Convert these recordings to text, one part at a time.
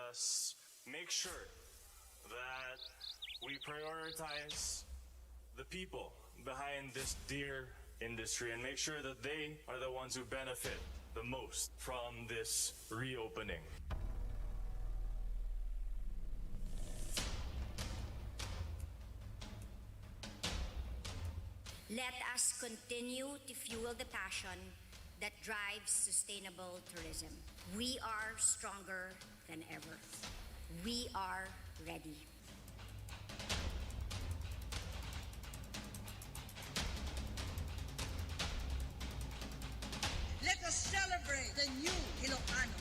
us make sure that we prioritize the people behind this dear industry and make sure that they are the ones who benefit the most from this reopening. Let us continue to fuel the passion that drives sustainable tourism. We are stronger than ever. We are ready. Let us celebrate the new Ilocano.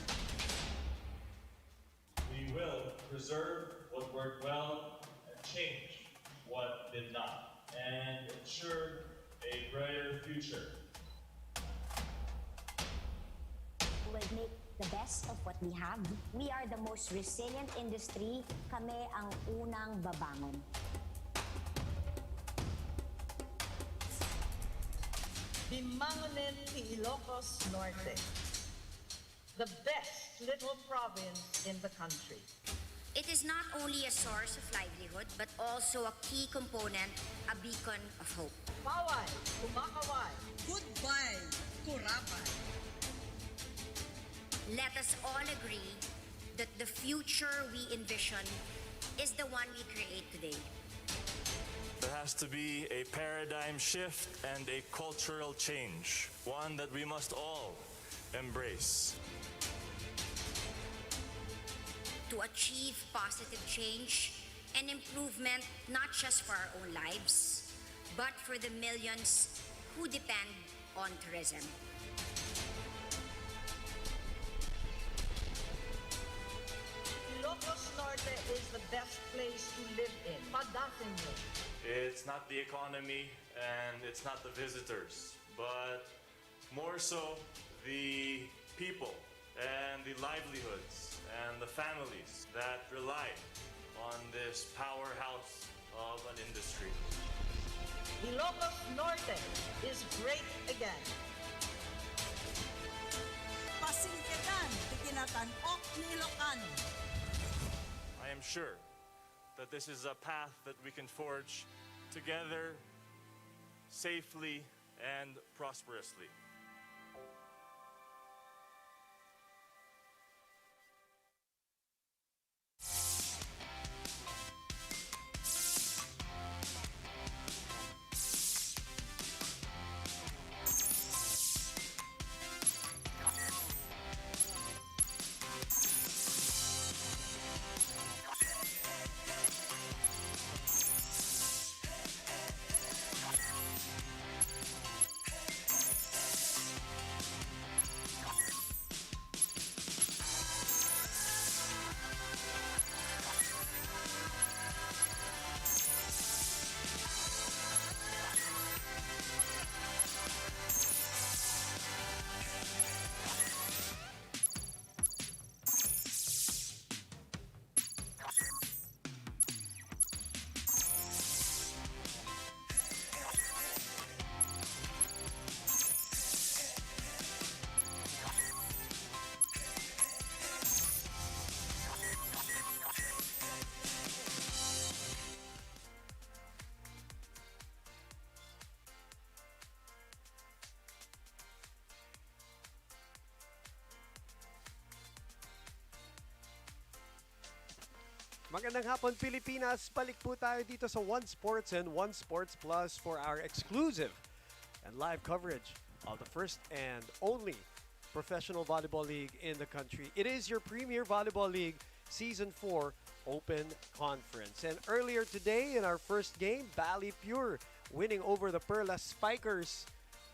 We will preserve what worked well and change what did not, and ensure a brighter future. We'll make the best of what we have. We are the most resilient industry. Kami ang unang babangon. Bimangonin ni Ilocos Norte, the best little province in the country. It is not only a source of livelihood, but also a key component, a beacon of hope. Paway, kumakaway. Goodbye, kurapay. Let us all agree that the future we envision is the one we create today. There has to be a paradigm shift and a cultural change, one that we must all embrace. To achieve positive change and improvement not just for our own lives, but for the millions who depend on tourism. Ilocos Norte is the best place to live in. Padasin nyo. It's not the economy and it's not the visitors, but more so the people and the livelihoods and the families that rely on this powerhouse of an industry. Ilocos Norte is great again. Pasingkitan, tikinatan-ok ni Ilocano. I am sure that this is a path that we can forge together safely and prosperously. Magandang hapon, Pilipinas! Balik po tayo dito sa One Sports and One Sports Plus for our exclusive and live coverage of the first and only professional volleyball league in the country. It is your Premier Volleyball League Season 4 Open Conference. And earlier today in our first game, Bali Pure winning over the Perla Spikers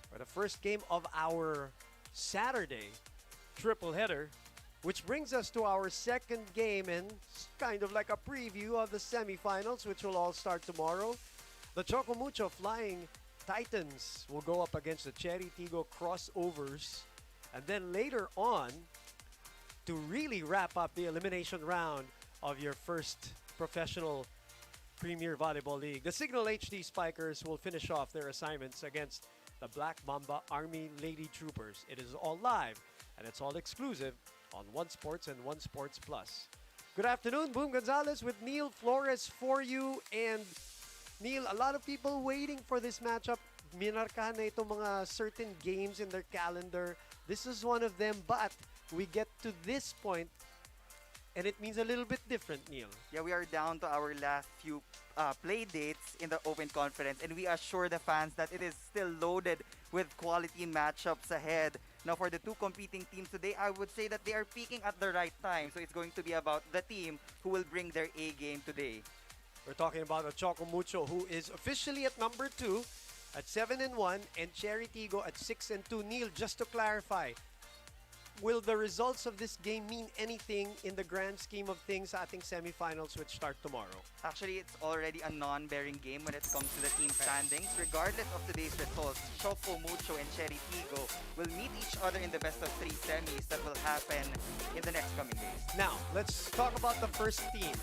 for the first game of our Saturday triple header, which brings us to our second game and kind of like a preview of the semifinals, which will all start tomorrow. The CHOCOMUCHO Flying Titans will go up against the Cherry TIGGO Crossovers. And then later on, to really wrap up the elimination round of your first professional Premier Volleyball League, the Signal HD Spikers will finish off their assignments against the Black Mamba Army Lady Troopers. It is all live and it's all exclusive on One Sports and One Sports Plus. Good afternoon, Boom Gonzalez with Neil Flores for you. And Neil, a lot of people waiting for this matchup. Minarkahan na itong mga certain games in their calendar. This is one of them, but we get to this point and it means a little bit different, Neil. Yeah, we are down to our last few play dates in the Open Conference, and we assure the fans that it is still loaded with quality matchups ahead. Now, for the two competing teams today, I would say that they are peaking at the right time. So it's going to be about the team who will bring their A game today. We're talking about a CHOCOMUCHO who is officially at number 2 at 7-1 and Cherry Tigo at 6-2. Neil, just to clarify, will the results of this game mean anything in the grand scheme of things sa ating semifinals which start tomorrow? Actually, it's already a non-bearing game when it comes to the team standings. Regardless of today's results, CHOCOMUCHO and Cherry Tigo will meet each other in the best of 3 semis that will happen in the next coming days. Now, let's talk about the first team,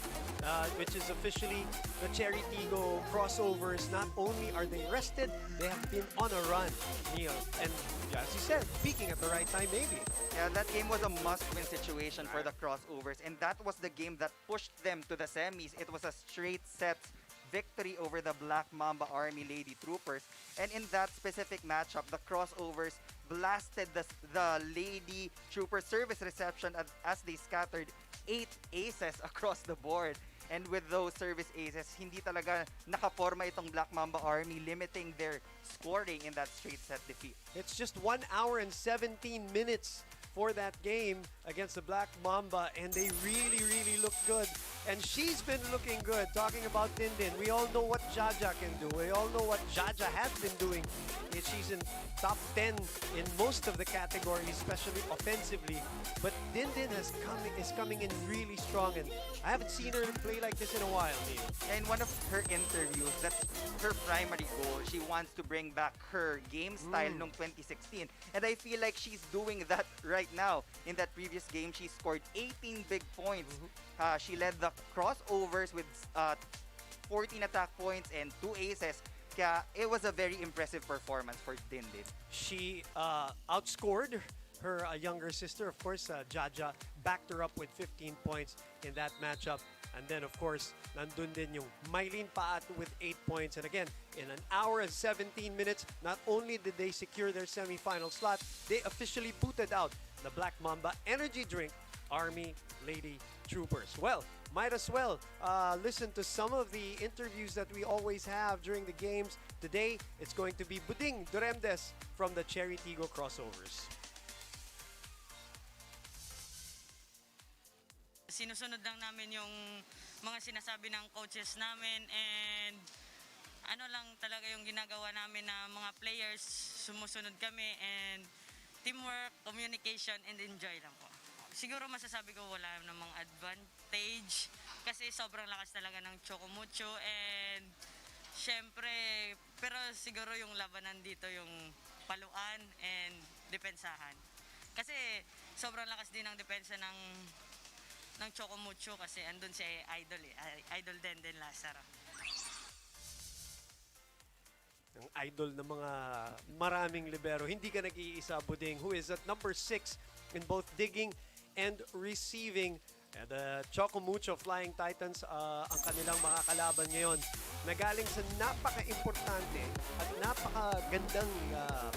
which is officially the Cherry Tigo crossovers. Not only are they rested, they have been on a run, Neil. And as you said, peaking at the right time, maybe. Yeah, that game was a must-win situation for the crossovers, and that was the game that pushed them to the semis. It was a straight sets victory over the Black Mamba Army Lady Troopers, and in that specific matchup, the crossovers blasted the Lady Trooper service reception as they scattered 8 aces across the board. And with those service aces, hindi talaga nakaporma itong Black Mamba Army, limiting their scoring in that straight set defeat. It's just 1 hour and 17 minutes for that game against the Black Mamba, and they really, really look good. And she's been looking good. Talking about Dindin, we all know what Jaja can do. We all know what Jaja has been doing. She's in top 10 in most of the categories, especially offensively. But Dindin is coming in really strong, and I haven't seen her play like this in a while, Neil. In one of her interviews, that's her primary goal. She wants to bring back her game style nung 2016. And I feel like she's doing that right now. In that previous game, she scored 18 big points. She led the crossovers with 14 attack points and 2 aces. Kaya it was a very impressive performance for Dindin. She outscored her younger sister, of course, Jaja, backed her up with 15 points in that matchup. And then, of course, nandun din yung Mylene Paat with 8 points. And again, in 1 hour and 17 minutes, not only did they secure their semifinal slot, they officially booted out the Black Mamba Energy Drink Army Lady Troopers. Well, might as well listen to some of the interviews that we always have during the games. Today, it's going to be Buding Duremdes from the Cherry Tigo crossovers. Sinusunod lang namin yung mga sinasabi ng coaches namin, and ano lang talaga yung ginagawa namin na mga players, sumusunod kami, and teamwork, communication, and enjoy lang po. Siguro masasabi ko wala namang advantage kasi sobrang lakas talaga ng CHOCOMUCHO, and syempre, pero siguro yung labanan dito yung paluan and depensahan. Kasi sobrang lakas din ng depensa ng CHOCOMUCHO kasi andun si Idol Denden Lazaro. Ang idol ng mga maraming libero. Hindi ka nag-iisa, Buding, who is at number 6 in both digging and receiving. And the CHOCOMUCHO Flying Titans, ang kanilang mga kalaban ngayon, nagaling sa napaka-importante at napakagandang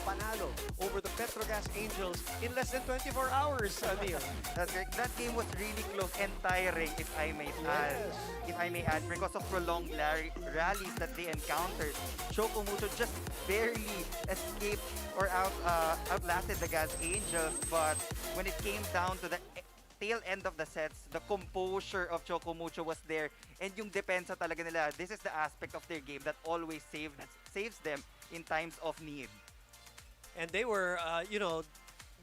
panalo over the Petrogas Angels in less than 24 hours, Neil. That's correct. That game was really close and tiring, if I may add. If I may add, because of prolonged rallies that they encountered. CHOCOMUCHO just barely escaped or outlasted the Gas Angels, but when it came down to the tail end of the sets, the composure of CHOCOMUCHO was there, and yung depensa talaga nila, this is the aspect of their game that always saves them in times of need. And they were,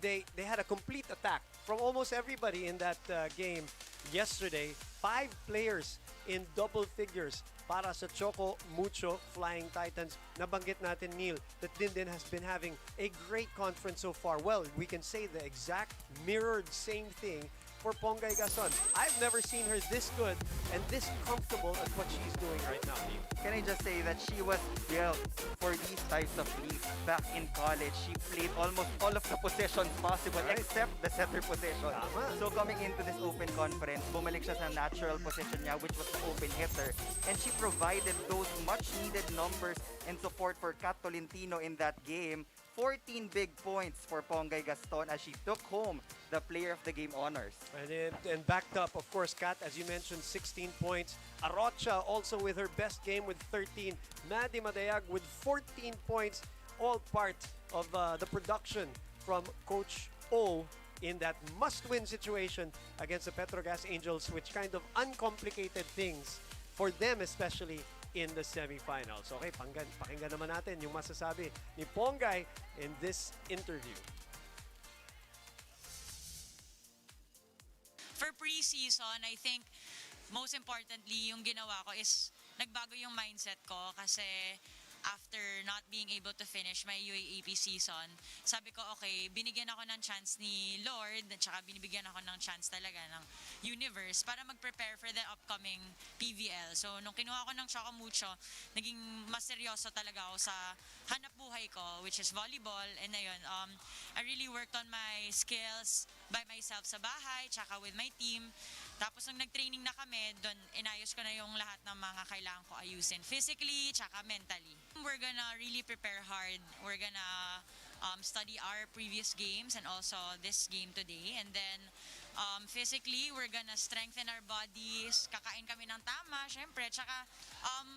they had a complete attack from almost everybody in that game yesterday. 5 players in double figures para sa CHOCOMUCHO Flying Titans. Nabanggit natin, Neil, that Dindin has been having a great conference so far. Well, we can say the exact mirrored same thing for Pongay Gaston. I've never seen her this good and this comfortable at what she's doing right now, Neil. Can I just say that she was built for these types of leagues. Back in college, she played almost all of the positions possible Right. except the center position. Tama. So coming into this open conference, bumalik siya sa natural position niya, which was the open hitter. And she provided those much-needed numbers and support for Kat Tolentino in that game. 14 big points for Pongay Gaston as she took home the Player of the Game honors. And backed up, of course, Kat, as you mentioned, 16 points. Arocha also with her best game with 13. Maddie Madayag with 14 points, all part of the production from Coach O in that must-win situation against the Petrogas Angels, which kind of uncomplicated things for them, especially in the semifinals. Okay, pakinggan naman natin yung masasabi ni Pongay in this interview. For pre-season, I think most importantly, yung ginawa ko is nagbago yung mindset ko kasi after not being able to finish my UAAP season, sabi ko, okay, binigyan ako ng chance ni Lord at saka binibigyan ako ng chance talaga ng universe para mag-prepare for the upcoming PVL. So, nung kinuha ko ng CHOCOMUCHO, naging mas seryoso talaga ako sa hanap buhay ko, which is volleyball. And ayun, I really worked on my skills by myself sa bahay, tsaka with my team. Tapos nung nag-training na kami, doon inayos ko na yung lahat ng mga kailangan ko ayusin physically, tsaka mentally. We're gonna really prepare hard. We're gonna study our previous games and also this game today. And then physically, we're gonna strengthen our bodies. Kakain kami ng tama, syempre. Tsaka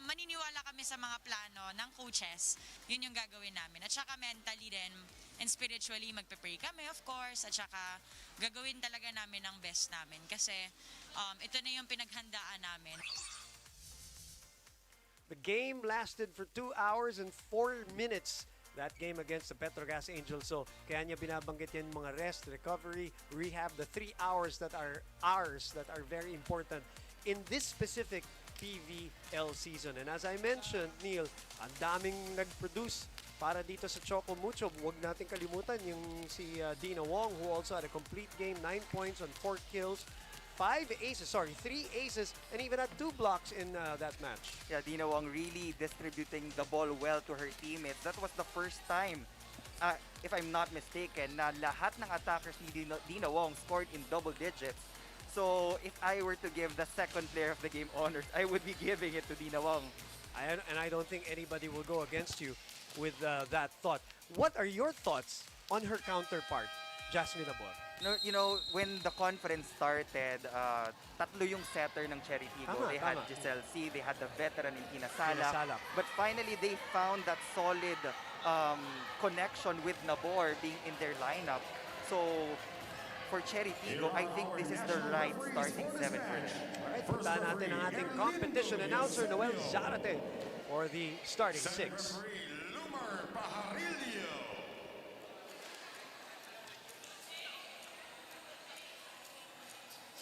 maniniwala kami sa mga plano ng coaches. Yun yung gagawin namin. At tsaka mentally din and spiritually, magpe-pray kami, of course. At tsaka gagawin talaga namin ang best namin. Kasi ito na yung pinaghandaan namin. The game lasted for 2 hours and 4 minutes. That game against the Petrogas Angels. So, kaya niya binabanggit yan mga rest, recovery, rehab, the 3 hours that are ours that are very important in this specific PVL season. And as I mentioned, Neil, ang daming nag-produce para dito sa CHOCOMUCHO. Huwag natin kalimutan yung si Dina Wong, who also had a complete game, 9 points on 4 kills. 3 aces, and even had 2 blocks in that match. Yeah, Dina Wong really distributing the ball well to her teammates. That was the first time, if I'm not mistaken, na lahat ng attackers ni Dina Wong scored in double digits. So, if I were to give the second player of the game honors, I would be giving it to Dina Wong. And I don't think anybody will go against you with that thought. What are your thoughts on her counterpart, Jasmine Abor? No, you know, when the conference started, tatlo yung setter ng Cherry TIGGO. They had Giselle C, they had the veteran in Ina Salak. But finally, they found that solid connection with Nabor being in their lineup. So, for Cherry TIGGO, I think this is the right starting 7 for them. Alright, puntaan natin ang ating competition announcer, Noel Zarate, for the starting 6.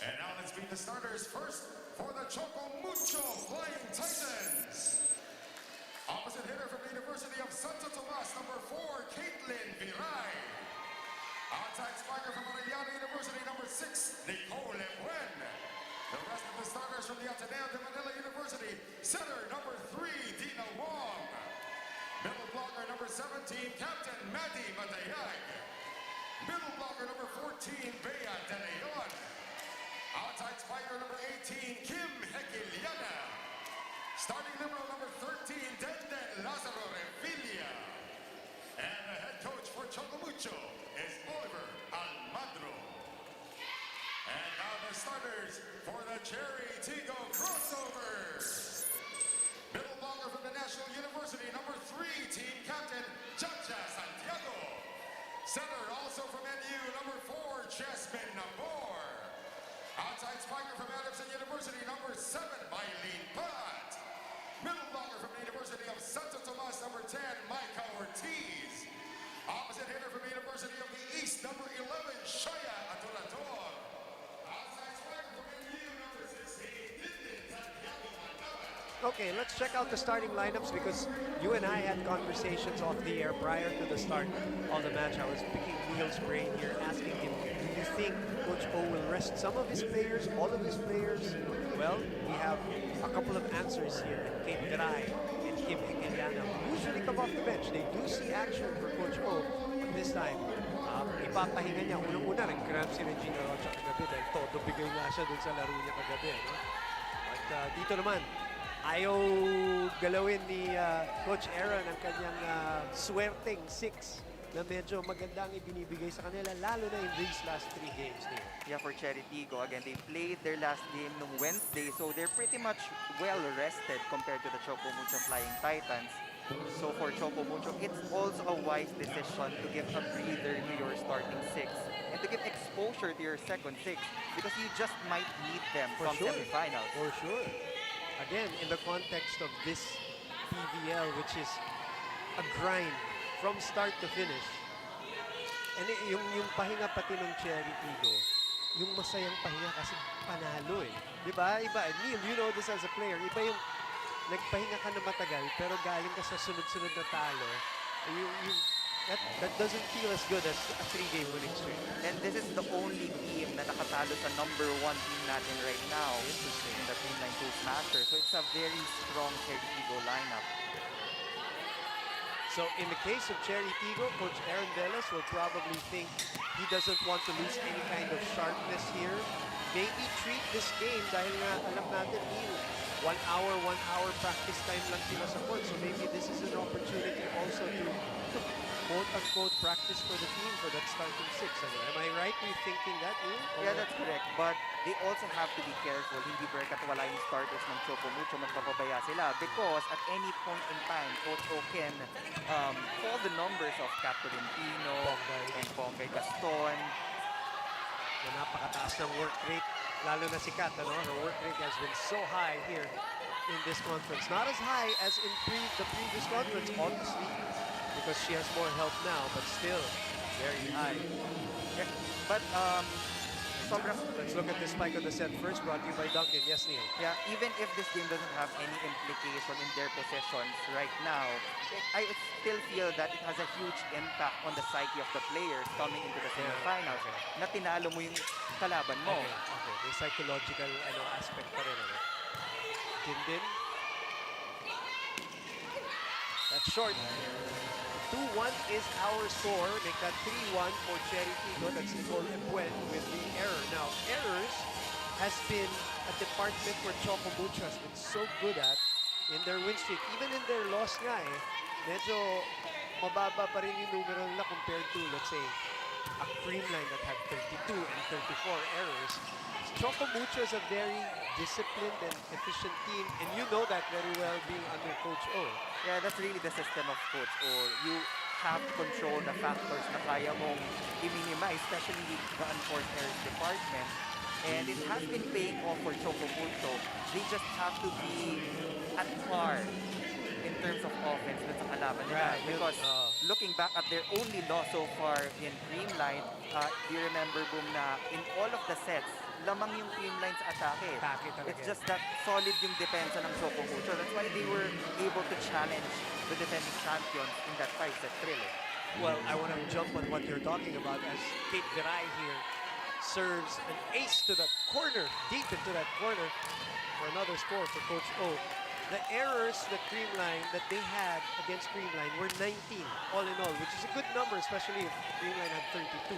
And now let's meet the starters first for the CHOCOMUCHO Flying Titans. Opposite hitter from the University of Santo Tomas, number 4, Caitlin Viray. Outside spiker from Arellano University, number 6, Nicole Buen. The rest of the starters from the Ateneo de Manila University, center number 3, Dina Wong. Middle blocker number 17, Captain Maddie Matayag. Middle blocker number 14, Bea De Leon. Outside spiker number 18, Kim Hekiliana. Starting liberal number 13, Denden Lazaro Revilla. And the head coach for CHOCOMUCHO is Oliver Almadro. And now the starters for the Cherry TIGGO crossovers. Middle blocker from the National University, number 3, team captain, Chacha Santiago. Center also from NU, number 4, Jasmine Nabor. Outside spiker from Adamson University, number 7, Mylene Pat. Middle blocker from the University of Santo Tomas, number 10, Micah Ortiz. Opposite hitter from the University of the East, number 11, Shaya Atulador. Outside spiker from NU, number 16, Dindin Santiago Mandabat. Okay, let's check out the starting lineups because you and I had conversations off the air prior to the start of the match. I was picking Neil's brain here, asking him, do you think Coach O will rest some of his players, all of his players? Well, we have a couple of answers here. Kate Garay and Kim Hegeliana, who usually come off the bench. They do see action for Coach O, but this time, ipapahinga niya. Unang-una, nag-cramp si Regina Rocha kagabi dahil todo bigay nga siya dun sa laro niya kagabi. No? At dito naman, ayaw galawin ni Coach Aaron ang kanyang swerteng 6 na medyo magandang ibinibigay sa kanila, lalo na in these last 3 games. Yeah, for Cherry Tigo, again, they played their last game nung Wednesday, so they're pretty much well-rested compared to the CHOCOMUCHO Flying Titans. So for CHOCOMUCHO, it's also a wise decision to give a breather to your starting 6 and to give exposure to your second 6 because you just might need them from semifinals. For sure. Again, in the context of this PVL, which is a grind from start to finish. And yung pahinga pati ng Cherry Tigo, yung masayang pahinga kasi panalo eh. Diba? Iba. Neil, you know this as a player. Iba yung nagpahinga ka na matagal pero galing ka sa sunod-sunod na talo. That doesn't feel as good as a 3-game winning streak. And this is the only team na nakatalo sa number 1 team natin right now in the Dreamline Toastmasters. So it's a very strong Cherry Tigo lineup. So in the case of Cherry Tigo, Coach Aaron Velas will probably think he doesn't want to lose any kind of sharpness here. Maybe treat this game dahil nga alam natin, Neil, 1 hour practice time lang sila sa court. So maybe this is an opportunity also to quote-unquote practice for the team for that starting 6. Am I right in thinking that, Neil? Yeah, that's correct. But they also have to be careful. Hindi porkat wala yung starters ng CHOCOMUCHO, magpapabaya sila. Because at any point in time, Coach O can call the numbers of Catherine Pino and Pongay Gaston. Na napakataas ng work rate. Lalo na si Kat, ano? Her work rate has been so high here in this conference. Not as high as in the previous conference, obviously, because she has more help now, but still very high. Yeah, but let's look at this spike on the set first, brought to you by Duncan. Yes, Neil. Yeah, even if this game doesn't have any implication in their possessions right now, I still feel that it has a huge impact on the psyche of the players coming into the semifinals. Na tinalo mo yung kalaban mo. Okay. May psychological aspect pa rin. Dindin. That's short. 2-1 is our score. Make that 3-1 for Cherry Tigo. That's Nicole Ebuen with the error. Now, errors has been a department where CHOCOMUCHO has been so good at in their win streak. Even in their loss nga medyo mababa pa rin yung numero nila compared to, let's say, a Creamline that had 32 and 34 errors. CHOCOMUCHO is a very disciplined and efficient team, and you know that very well being under Coach O. Yeah, that's really the system of Coach O. You have to control the factors na kaya mong i-minimize, especially the unforced errors department. And it has been paying off for CHOCOMUCHO. They just have to be at par in terms of offense dun sa kalaban nila. Right. Because looking back at their only loss so far in Creamline, do you remember, Boom, na in all of the sets, lamang yung Creamline sa atake. It's just that solid yung depensa ng CHOCOMUCHO. That's why they were able to challenge the defending champions in that 5-set thrill. Well, I want to jump on what you're talking about as Kate Garay here serves an ace to the corner, deep into that corner for another score for Coach O. The errors that Creamline, that they had against Creamline were 19 all in all, which is a good number, especially if Creamline had 32.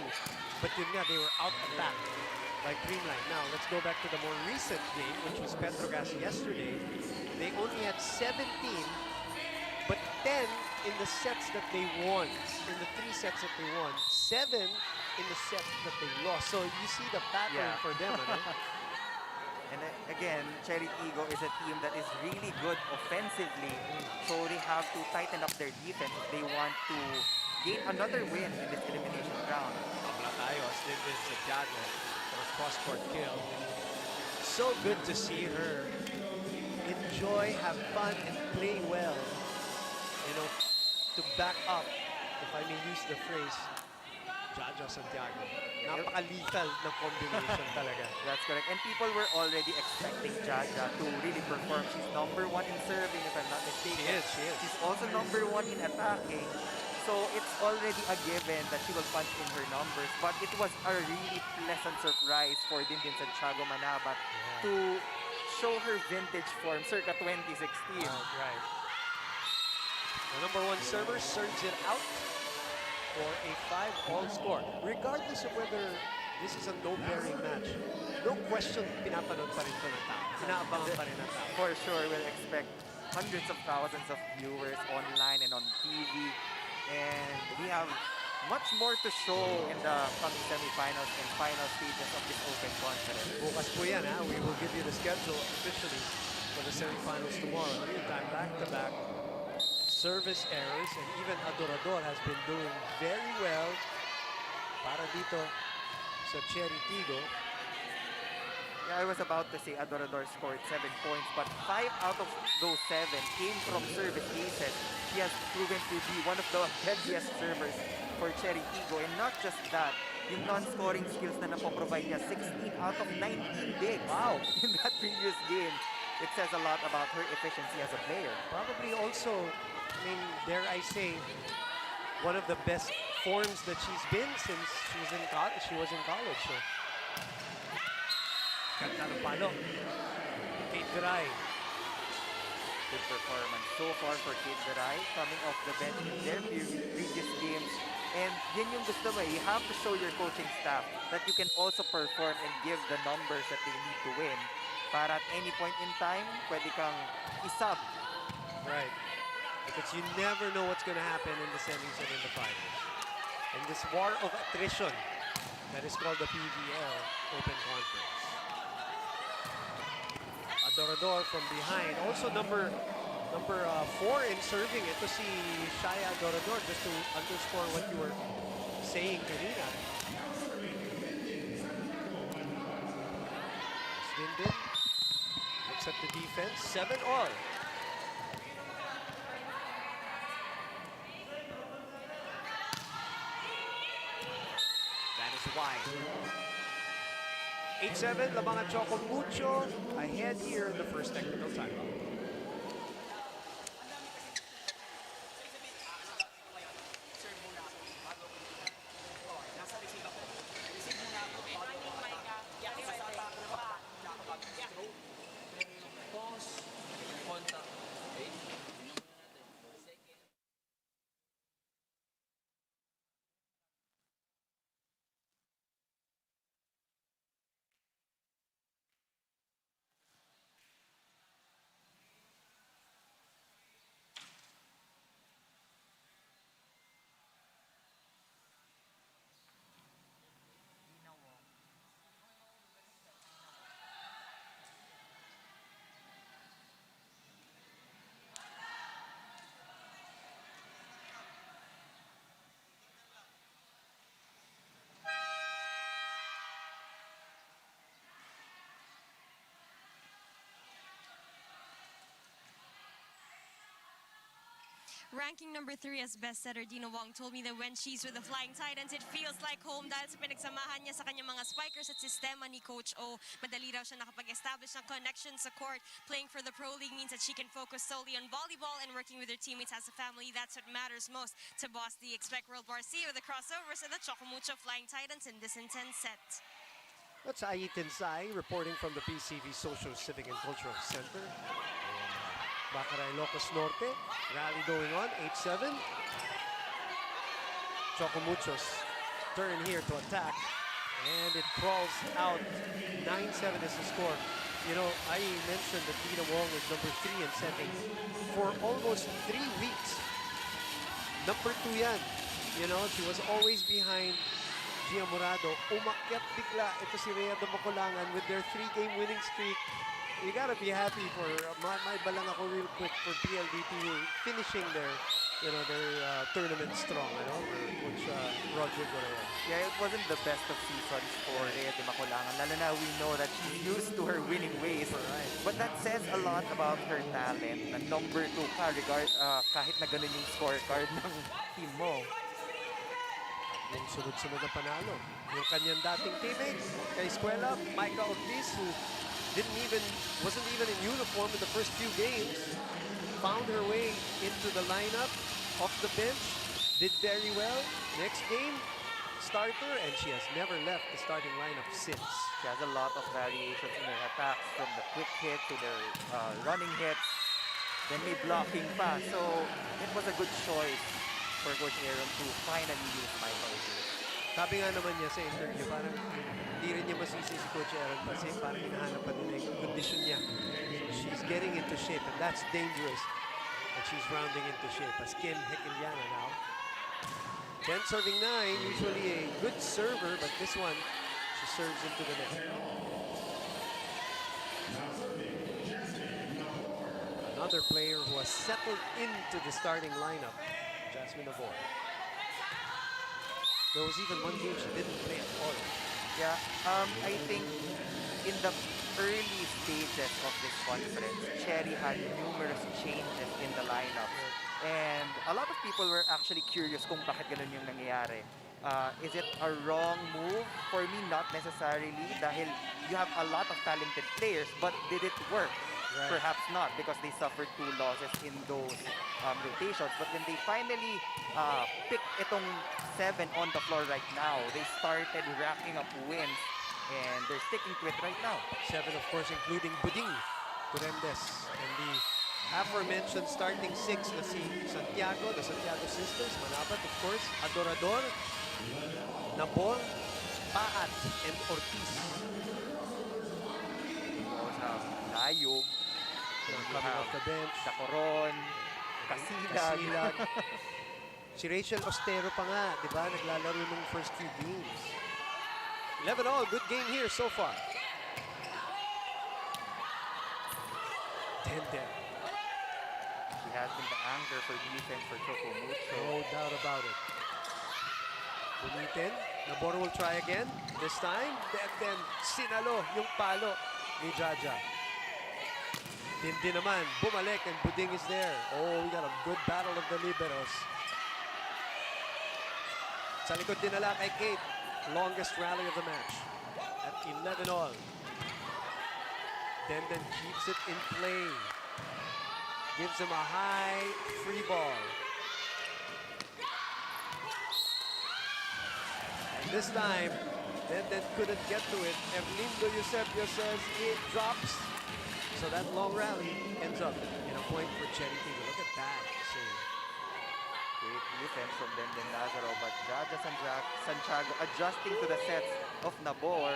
But yun nga, they were out-attacked by Creamline. Now, let's go back to the more recent game, which was Petrogas yesterday. They only had 17, but 10 in the sets that they won, in the 3 sets that they won, 7 in the sets that they lost. So you see the pattern for them. And again, Cherry Tigo is a team that is really good offensively, so they have to tighten up their defense if they want to gain another win in this elimination round. Cross-court kill. So good to see her enjoy, have fun, and play well. You know, to back up, if I may use the phrase, Jaja Santiago. Napaka-lethal na combination talaga. That's correct. And people were already expecting Jaja to really perform. She's number 1 in serving, if I'm not mistaken. She is. She's also number 1 in attacking. So it's already a given that she will punch in her numbers. But it was a really pleasant surprise for Dindin Santiago Manabat to show her vintage form circa 2016. Right. The number 1 server serves it out for a 5-all score. Regardless of whether this is a no-pairing match, no question, pinapanood pa rin ito ng tao. Inaabangan pa rin ng tao. For sure, we'll expect hundreds of thousands of viewers online and on TV. And we have much more to show in the coming semifinals and final stages of this open conference. Bukas po yan, ha? We will give you the schedule officially for the semifinals tomorrow. In the meantime, back-to-back service errors, and even Adorador has been doing very well para dito sa Cherry TIGGO. Yeah, I was about to say Adorador scored 7 points, but 5 out of those 7 came from service aces. He has proven to be one of the deadliest servers for Cherry TIGGO. And not just that, yung non-scoring skills na napoprovide niya, 16 out of 19 digs. Wow! In that previous game, it says a lot about her efficiency as a player. Probably also, I mean, dare I say, one of the best forms that she's been since she was in college. So. Ganda ng palo. Kate Viray. Good performance so far for Kate Viray, coming off the bench in their previous games. And yun yung gusto mo, you have to show your coaching staff that you can also perform and give the numbers that they need to win. Para at any point in time, pwede kang isub. Right. Because you never know what's going to happen in the semis and in the finals. In this war of attrition that is called the PVL Open Conference. Adorador from behind. Also number 4 in serving. Ito si Shaya Adorador, just to underscore what you were saying kanina. Dindin looks at the defense. 7-all. That is wide. 8-7, Labangan CHOCOMUCHO ahead here in the first technical timeout. Ranking number 3 as best setter, Dina Wong told me that when she's with the Flying Titans, it feels like home dahil sa pinagsamahan niya sa kanyang mga spikers at sistema ni Coach O. Madali raw siya nakapag-establish ng connection sa court. Playing for the Pro League means that she can focus solely on volleyball and working with her teammates as a family. That's what matters most to Boss D. Expect World War C with the crossovers and the CHOCOMUCHO Flying Titans in this intense set. That's Ayitin Sai reporting from the PCV Social, Civic and Cultural Center. Bakaray, Ilocos Norte. Rally going on, 8-7. CHOCOMUCHO's turn here to attack. And it crawls out. 9-7 is the score. You know, I mentioned that Dina Wong is number 3 in setting for almost 3 weeks. Number 2 yan. You know, she was always behind Gia Morado. Umakyat bigla. Ito si Rhea Makulangan with their 3-game winning streak. You gotta be happy for may balang ako real quick for PLDT finishing their tournament strong, you know, for Coach Roger Correa. Yeah, it wasn't the best of seasons for Rhea Makulangan. Lalo na we know that she's used to her winning ways. Right. But that says a lot about her talent. Na number 2 ka, kahit na ganun yung scorecard ng team mo. Tatlong sunod-sunod na panalo. Yung kanyang dating teammate kay Escuela, Micah Ortiz, who wasn't even in uniform in the first few games, found her way into the lineup off the bench, did very well. Next game, starter, and she has never left the starting lineup since. She has a lot of variations in her attacks, from the quick hit to the running hits. Then may blocking pa. So it was a good choice for Coach Aaron to finally use Michael Ortiz. Sabi nga naman niya sa interview, parang hindi rin niya masisi si Coach Aaron kasi parang hinahanap pa nila yung kondisyon niya. So she's getting into shape, and that's dangerous. And she's rounding into shape as Kim Hekiliana now. 10 serving 9, usually a good server, but this one, she serves into the net. Another player who has settled into the starting lineup, Jasmine Nabor. There was even one game she didn't play at all. Yeah, I think in the early stages of this conference, Cherry had numerous changes in the lineup. And a lot of people were actually curious kung bakit ganun yung nangyayari. Is it a wrong move? For me, not necessarily, dahil you have a lot of talented players, but did it work? Right. Perhaps not, because they suffered 2 losses in those rotations. But when they finally picked itong 7 on the floor right now, they started racking up wins, and they're sticking to it right now. 7, of course, including Buding, Turendes, and the aforementioned starting 6 na si Santiago, the Santiago sisters, Manabat, of course, Adorador, Nabor, Paat, and Ortiz. We also have Layog, Coming off the bench. Dacoron, Casilag. Si Rachel Ostero pa nga, di ba? Naglalaro nung first few games. 11-all, good game here so far. Tenden. He has been the anchor for defense for CHOCOMUCHO. No doubt about it. Bumitin. Nabor will try again. This time, then sinalo yung palo ni Jaja. Hindi naman, bumalik, and Buding is there. Oh, we got a good battle of the liberos. Sa likod din nila kay Kate. Longest rally of the match. At 11-all. Denden keeps it in play. Gives him a high free ball. And this time, Denden couldn't get to it. Erlindo Eusebio says it drops. So that long rally ends up in a point for Cherry TIGGO. Look at that save. Great defense from Denden Lazaro, but Jaja Santiago adjusting to the sets of Nabor.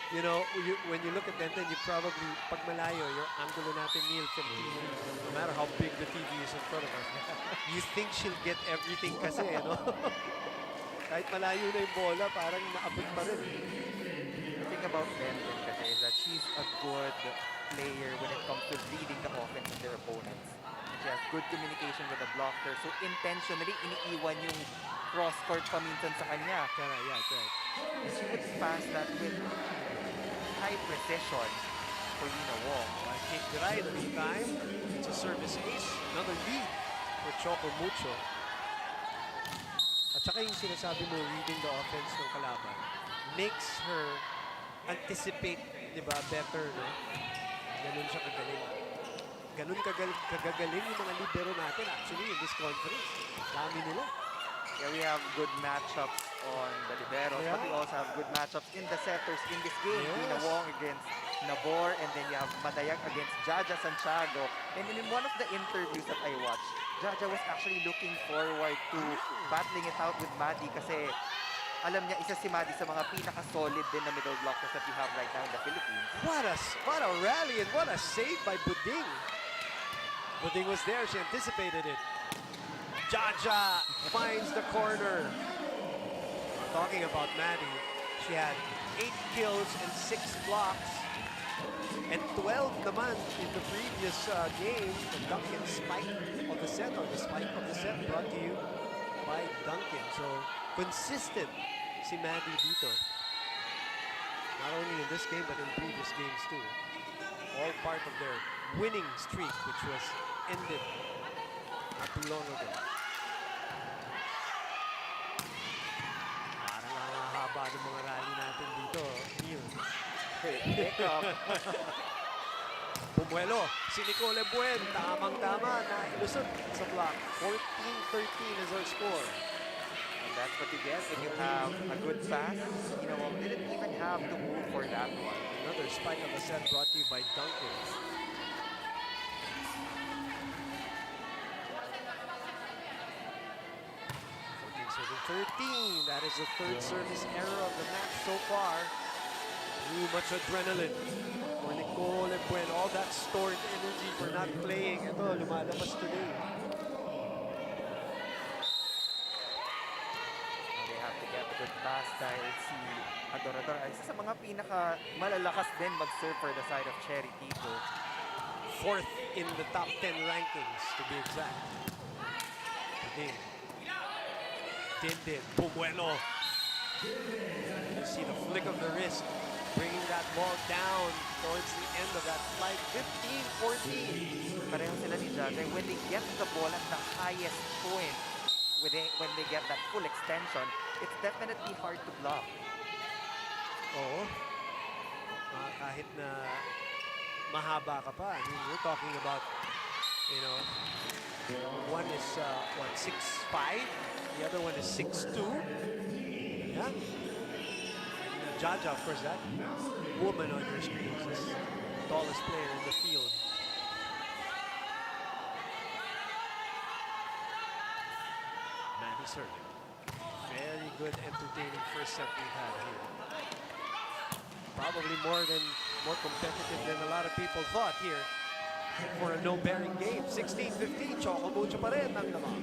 You know, when you look at Denden, you probably, pag malayo, your angulo natin, Neil, from TV, no matter how big the TV is in front of us, you think she'll get everything kasi, you know? Kahit malayo na yung bola, parang maabot pa rin. The thing about Denden kasi is that she's a good player when it comes to reading the offense of their opponents. She has good communication with the blocker, so intentionally iniiwan yung cross-court paminsan sa kanya. Yeah, that's right. And she would pass that with high precision for Lina Wong. Kate Garay, the meantime, it's a service ace. Another lead for CHOCOMUCHO. At saka yung sinasabi mo, reading the offense ng kalaban, makes her anticipate, di ba, better, no? Ganun siya kagaling. Ganun kagagaling yung mga libero natin, actually, in this conference. Dami nila. Yeah, we have good matchups on the liberos, but we also have good matchups in the setters in this game. Lina Wong against Nabor, and then you have Madayag against Jaja Santiago. And in one of the interviews that I watched, Jaja was actually looking forward to battling it out with Maddie kasi alam niya, isa si Maddie sa mga pinaka-solid din na middle blockers that we have right now in the Philippines. What a rally and what a save by Buding. Buding was there, she anticipated it. Jaja finds the corner. Talking about Maddie, she had 8 kills and 6 blocks. And 12 naman in the previous game. The Duncan spike of the set, or the spike of the set, brought to you by Duncan. So consistent si Maddie dito. Not only in this game, but in previous games too. All part of their winning streak, which was ended not too long ago. haba ng mga rally natin dito, Neil. Pick up. Pumuelo, si Nicole Buen, tamang-tama, nailusot sa block. 14-13 is our score. And that's what you get when you have a good pass. You know, didn't even have to move for that one. Another spike of the set brought to you by Duncan. 13. That is the third service error of the match so far. Too much adrenaline for Nicole Buen. All that stored energy for not playing. Ito, lumalabas today. They have to get a good pass dahil si Adorador ay isa sa mga pinaka malalakas din mag-serve for the side of Cherry TIGGO. Fourth in the top 10 rankings, to be exact. Din, Pumuelo. You see the flick of the wrist, bringing that ball down towards the end of that flight. 15-14. Pareho sila ni Jagger. When they get the ball at the highest point, when they get that full extension, it's definitely hard to block. Oo. Kahit na mahaba ka pa. I mean, we're talking about, you know, one is, 6'5", the other one is 6'2". Yeah. Jaja, of course, that woman on your screen is the tallest player in the field. Manny serving. Very good, entertaining first set we've had here. Probably more competitive than a lot of people thought here for a no-bearing game. 16-15, CHOCOMUCHO pa rin ang lamang.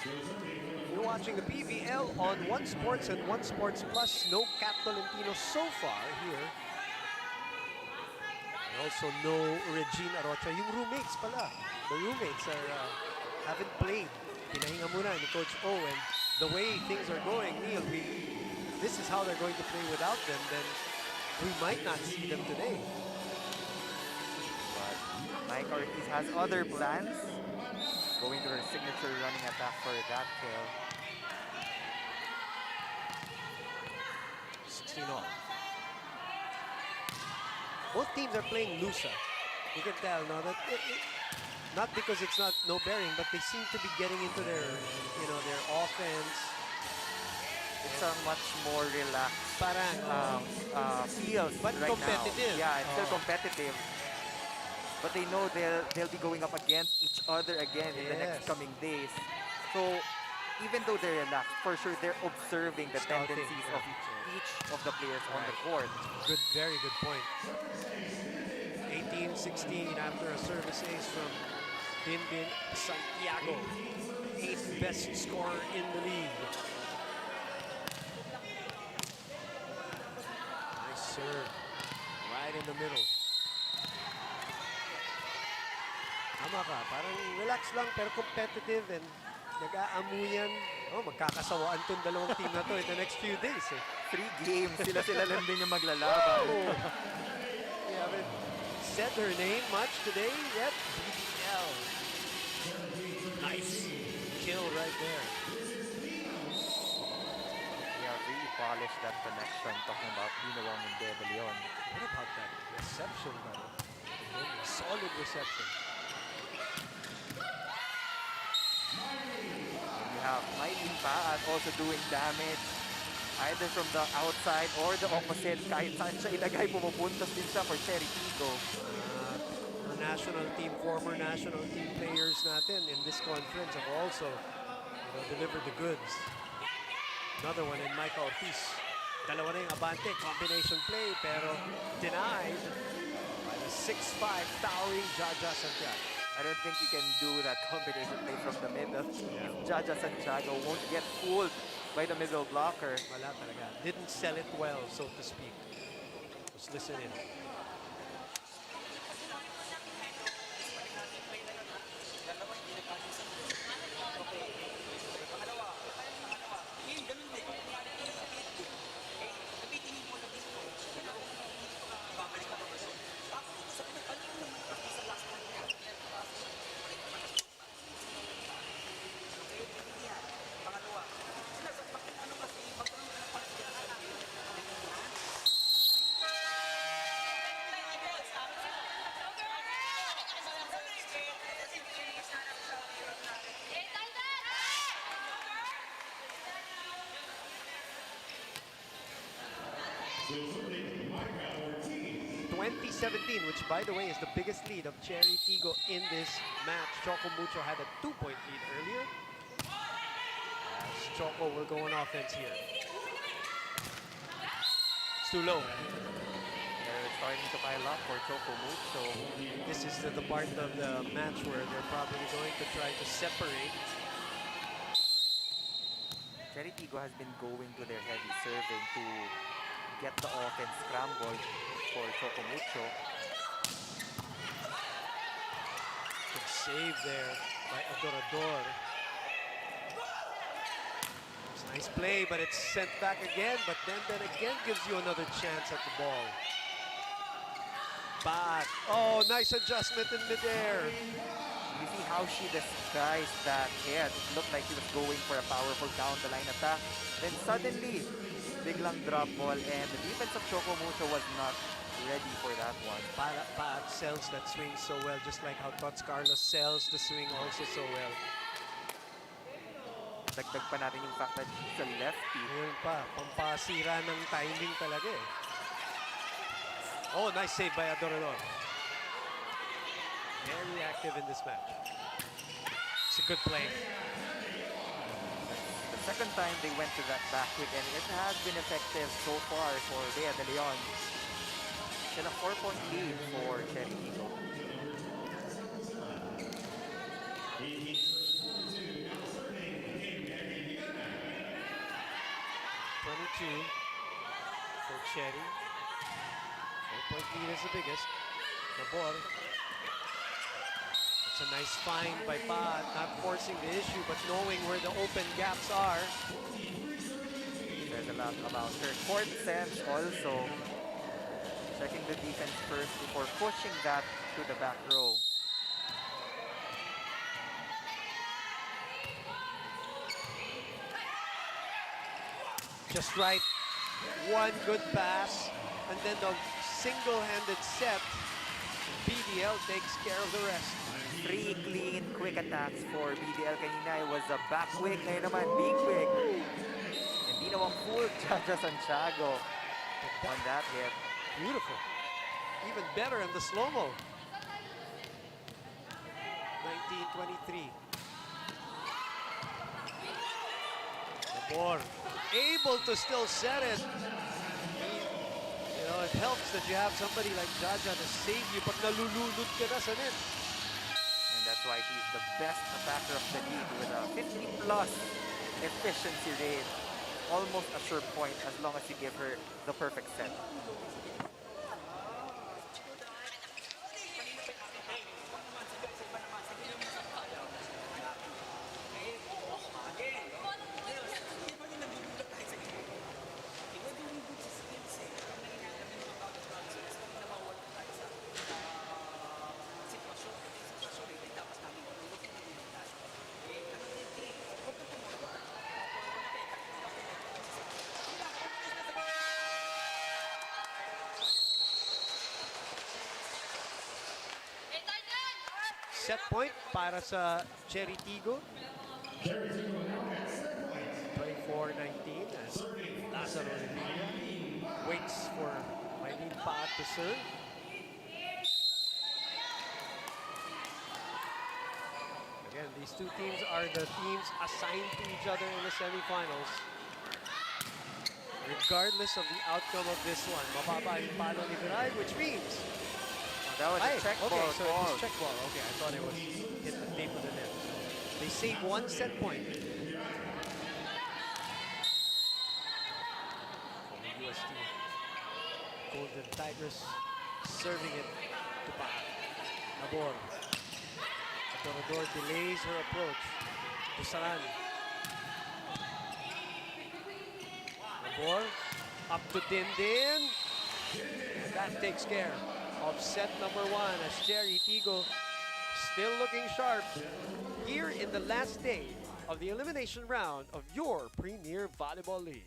You're watching the PVL on One Sports and One Sports Plus. No Cat Tolentino so far here. And also no Regine Arocha. Yung roommates pala. The roommates haven't played. Pinahinga muna ni Coach O. And the way things are going, Neil, this is how they're going to play without them. Then we might not see them today. But Mike Ortiz has other plans. Going to her signature running attack for that kill. 16 all. Both teams are playing looser. You can tell, no, that not because it's not no bearing, but they seem to be getting into their, their offense. It's a much more relaxed Parang feels but right competitive. now. Yeah, it's still competitive. But they know they'll be going up against each other again in the next coming days. So even though they're relaxed, for sure they're observing the tendencies of each of the players on the court. Good, very good point. 18-16 after a service ace from Binbin Santiago. 8th best scorer in the league. Nice serve. Right in the middle. Tama ka, parang relax lang pero competitive and nag-aamuyan. Oh, magkakasawaan tong dalawang team na to in the next few days. 3 games, sila lang din yung maglalaban. We haven't said her name much today yet. PVL. Nice kill right there. Yeah, really polished that connection, talking about Ginawang and De Leon. What about that reception, brother? Solid reception. You have Mylene Paat also doing damage either from the outside or the opposite. Kahit saan siya ilagay, pumupuntos din siya for Cherry TIGGO. Our national team, former national team players natin in this conference have also delivered the goods. Another one in Micah Ortiz. Dalawa na yung abante, combination play, pero denied by the 6'5" towering Jaja Santiago. I don't think you can do that combination play from the middle. Jaja Santiago won't get fooled by the middle blocker. Wala talaga. Didn't sell it well, so to speak. Let's listen in. Which, by the way, is the biggest lead of Cherry TIGGO in this match. CHOCOMUCHO had a 2-point lead earlier. As Choco will go on offense here. It's too low. They're starting to pile up for CHOCOMUCHO. This is the part of the match where they're probably going to try to separate. Cherry TIGGO has been going to their heavy serving to get the offense scrambled for CHOCOMUCHO. Good save there by Adorador. It's a nice play, but it's sent back again. But then again gives you another chance at the ball. But, oh, nice adjustment in midair. You see how she disguised that head. It looked like she was going for a powerful down-the-line attack. Then suddenly, biglang drop ball, and the defense of CHOCOMUCHO was not ready for that one. Paat sells that swing so well, just like how Tots Carlos sells the swing also so well. Dagdag pa natin yung fact that he's a lefty. Yun pa, pampasira ng timing talaga eh. Oh, nice save by Adorador. Very active in this match. It's a good play. The second time they went to that back quick, and it has been effective so far for Bea De Leon. Still a 4-point lead for Cherry TIGGO. For Cherry. 4-point lead is the biggest. Nabor. It's a nice find by Paat, not forcing the issue, but knowing where the open gaps are. There's a lot about her court sense also. Checking the defense first before pushing that to the back row. Just right. One good pass, and then the single-handed set. PVL takes care of the rest. 3 clean, quick attacks for PVL. Kanina it was a back quick. Ngayon naman, big quick. Hindi nawang full Jaja Santiago on that hit. Beautiful. Even better in the slow-mo. 19-23. Nabor able to still set it. You know, it helps that you have somebody like Jaja to save you, but nalulunod ka na sa net. And that's why he's the best attacker of the league with a 50+ efficiency rate. Almost a sure point as long as you give her the perfect set. Set point para sa Cherry TIGGO. 24-19 as Lazaro Revilla waits for Maylene Paat to serve. Again, these two teams are the teams assigned to each other in the semifinals. Regardless of the outcome of this one, mababa yung palo ni Viray, which means... That was a check ball. Okay, so it call. was check ball. Okay, I thought it was hit the tape of the net. They save one set point. For the UST Golden Tigers serving it to Paat. Nabor. Torador delays her approach. Dusaran. Nabor. Up to Dindin. And that takes care of set number one as Cherry TIGGO still looking sharp here in the last day of the elimination round of your Premier Volleyball League.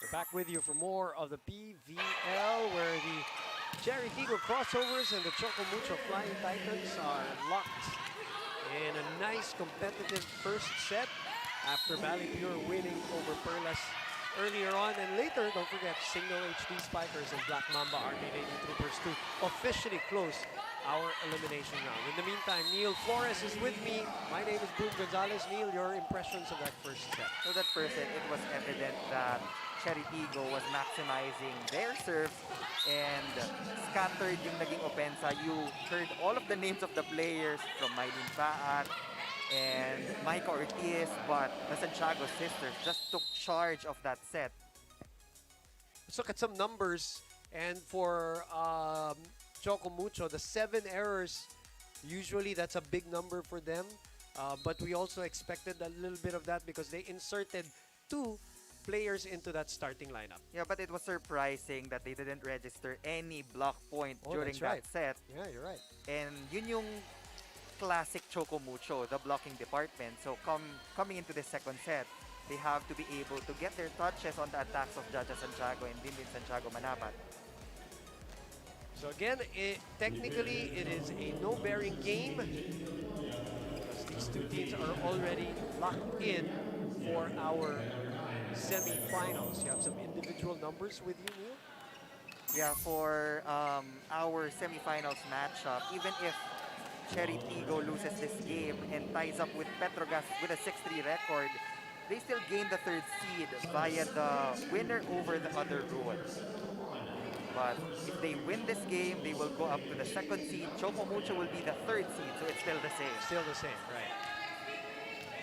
We're back with you for more of the PVL, where the Cherry TIGGO crossovers and the CHOCOMUCHO Flying Titans are locked in a nice competitive first set after Valley Pure winning over Perlas earlier on. And later, don't forget, Signal HD Spikers and Black Mamba Army Lady Troopers to officially close our elimination round. In the meantime, Neil Flores is with me. My name is Boom Gonzalez. Neil, your impressions of that first set? So that first set, it was evident that Cherry TIGGO was maximizing their serves and scattered yung naging opensa. You heard all of the names of the players from Maylene Paat and Micah Ortiz, but the Santiago sisters just took charge of that set. Let's look at some numbers. And for CHOCOMUCHO, the 7 errors, usually that's a big number for them. But we also expected a little bit of that because they inserted 2 players into that starting lineup. Yeah, but it was surprising that they didn't register any block point during that's that right. set. Yeah, you're right. And yun yung classic CHOCOMUCHO, the blocking department. So coming into the second set, they have to be able to get their touches on the attacks of Jaja Santiago and Dindin Santiago Manabat. So again, technically it is a no-bearing game because these two teams are already locked in for our semi-finals. You have some individual numbers with you, Neil? Yeah, for our semifinals matchup, even if Cherry TIGGO loses this game and ties up with Petrogas with a 6-3 record, they still gain the 3rd seed via the winner over the other rules. But if they win this game, they will go up to the 2nd seed. CHOCOMUCHO will be the 3rd seed, so it's still the same. Still the same, right.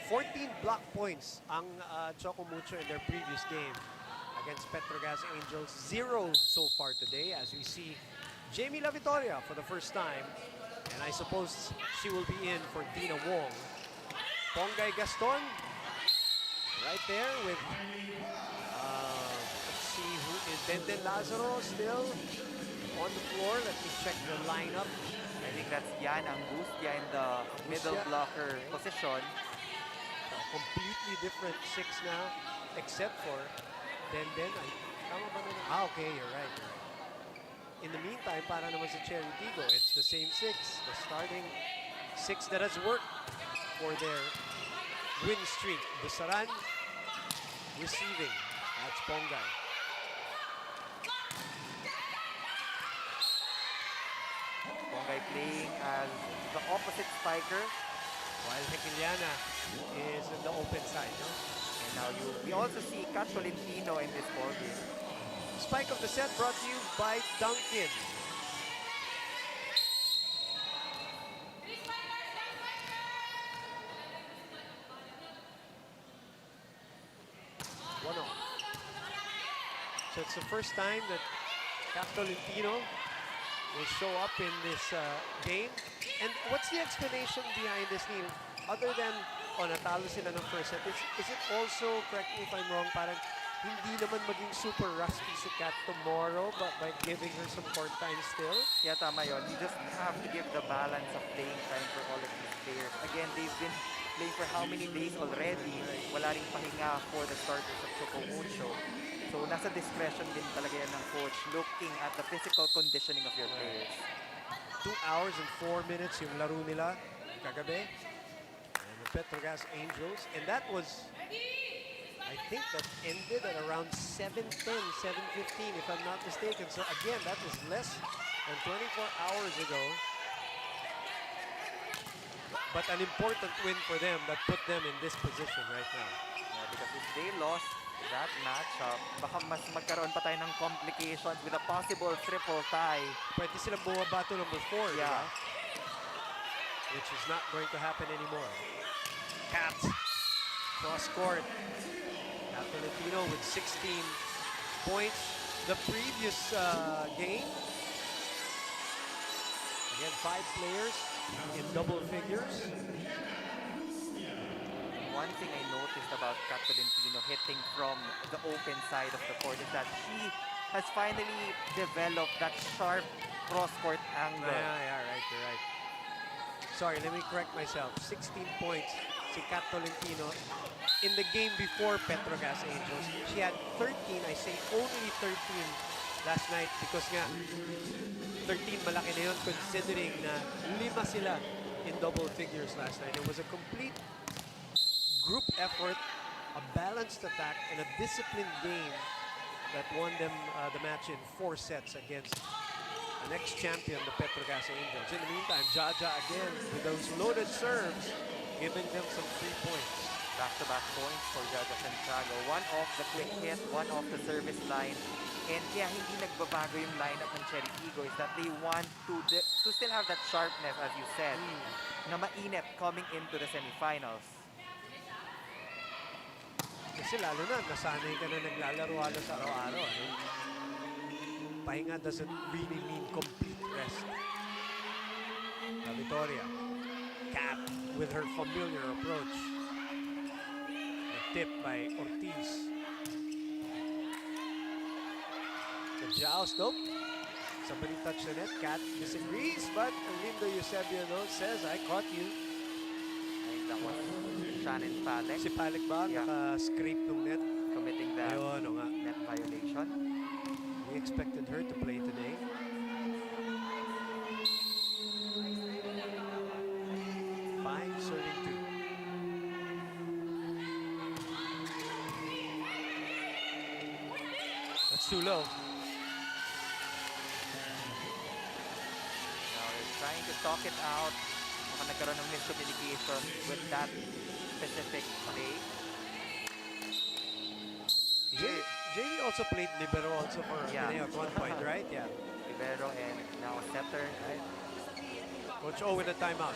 14 block points ang CHOCOMUCHO in their previous game against Petrogas Angels. 0 so far today as we see Jamie La Victoria for the first time. And I suppose she will be in for Tina Wong. Pongay Gaston right there with, let's see who is Denden Lazaro still on the floor. Let me check the lineup. I think that's Yan Angustia in the middle blocker position. A completely different 6 now, except for Denden. I Tama ba nun? Okay, you're right. In the meantime, para naman sa Cherry TIGGO, it's the same six. The starting six that has worked for their win streak. Busaran receiving. That's Pongay. Pongay playing as the opposite spiker. While Hekiliana is in the open side, no? And now we also see Kat Tolentino in this ballgame. Spike of the set brought to you by Duncan. One off. So it's the first time that Kat Tolentino will show up in this game. And what's the explanation behind this, Neil? Other than, natalo sila ng first set, is it also, correct me if I'm wrong, parang hindi naman maging super rusty si Kat tomorrow but by giving her some court time still? Yeah, tama yun. You just have to give the balance of playing time for all of these players. Again, they've been playing for how many days already? Wala ring pahinga for the starters of CHOCOMUCHO. So, nasa discretion din talaga yan ng coach looking at the physical conditioning of your players. 2 hours and 4 minutes yung laro nila kagabi. And the Petrogas Angels. And that was, I think that ended at around 7:10, 7:15 if I'm not mistaken. So again, that was less than 24 hours ago. But an important win for them that put them in this position right now. Yeah, because if they lost that matchup, baka mas magkaroon pa tayo ng complications with a possible triple tie. Pwede silang bumaba to number 4, yeah. Diba? Which is not going to happen anymore. Kat, cross court. Kat Tolentino with 16 points. The previous game, again, 5 players in double figures. One thing I noticed about Kat Tolentino hitting from the open side of the court is that she has finally developed that sharp cross-court angle. Yeah, right, you're right. Sorry, let me correct myself. 16 points si Kat Tolentino in the game before Petrogas Angels. She had 13, I say only 13 last night because nga 13 malaki na yun considering na 5 sila in double figures last night. It was a complete group effort, a balanced attack, and a disciplined game that won them the match in 4 sets against the next champion, the Petrogas Angels. In the meantime, Jaja again with those loaded serves, giving them some 3 points. Back-to-back points for Jaja Santiago. One off the quick hit, one off the service line. And kaya hindi nagbabago yung lineup ng Cherry TIGGO is that they want to still have that sharpness, as you said, na mainit coming into the semifinals. Kasi lalo na, nasanay ka na naglalaro halos araw-araw. Ano? Pahinga doesn't really mean complete rest. La Victoria. Kat with her familiar approach. The tip by Ortiz. The joust, nope. Somebody touched the net. Kat disagrees, but Lindo Eusebio says, I caught you. I think that was Shannon Palek. Si Palek ba? Yeah. Naka-scrape ng net. Committing that Ayun, nga. net violation. We expected her to play today. Five serving 2. That's too low. Now they're trying to talk it out. Baka nagkaroon ng miscommunication with that specific play. JV also played libero also for Ateneo at one point, right? Yeah. Libero and now setter. Right. Coach O with a timeout.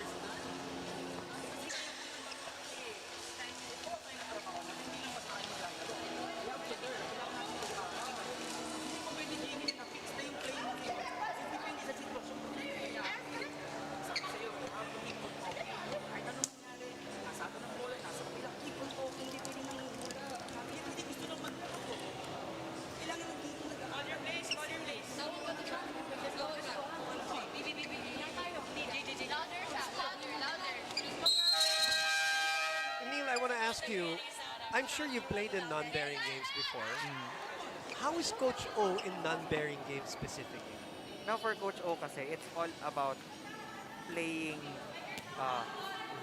Neil, I want to ask you, I'm sure you've played in non-bearing games before. How is Coach O in non-bearing games specifically? Now for Coach O kasi, it's all about playing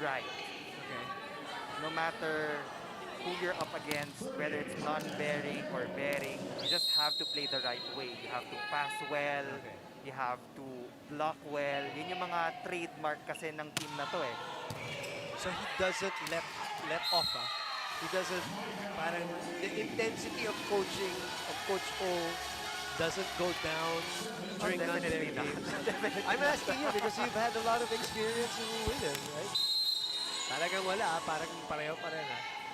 right. Okay. No matter who you're up against, whether it's non-bearing or bearing, you just have to play the right way. You have to pass well, Okay. you have to block well. Yun yung mga trademark kasi ng team na to eh. So he doesn't let off. He doesn't. Parang the intensity of coaching of Coach O doesn't go down during Definitely non-bearing not. games. Definitely I'm not. asking you because you've had a lot of experience with him, right? Talagang wala, parang pareho pa rin.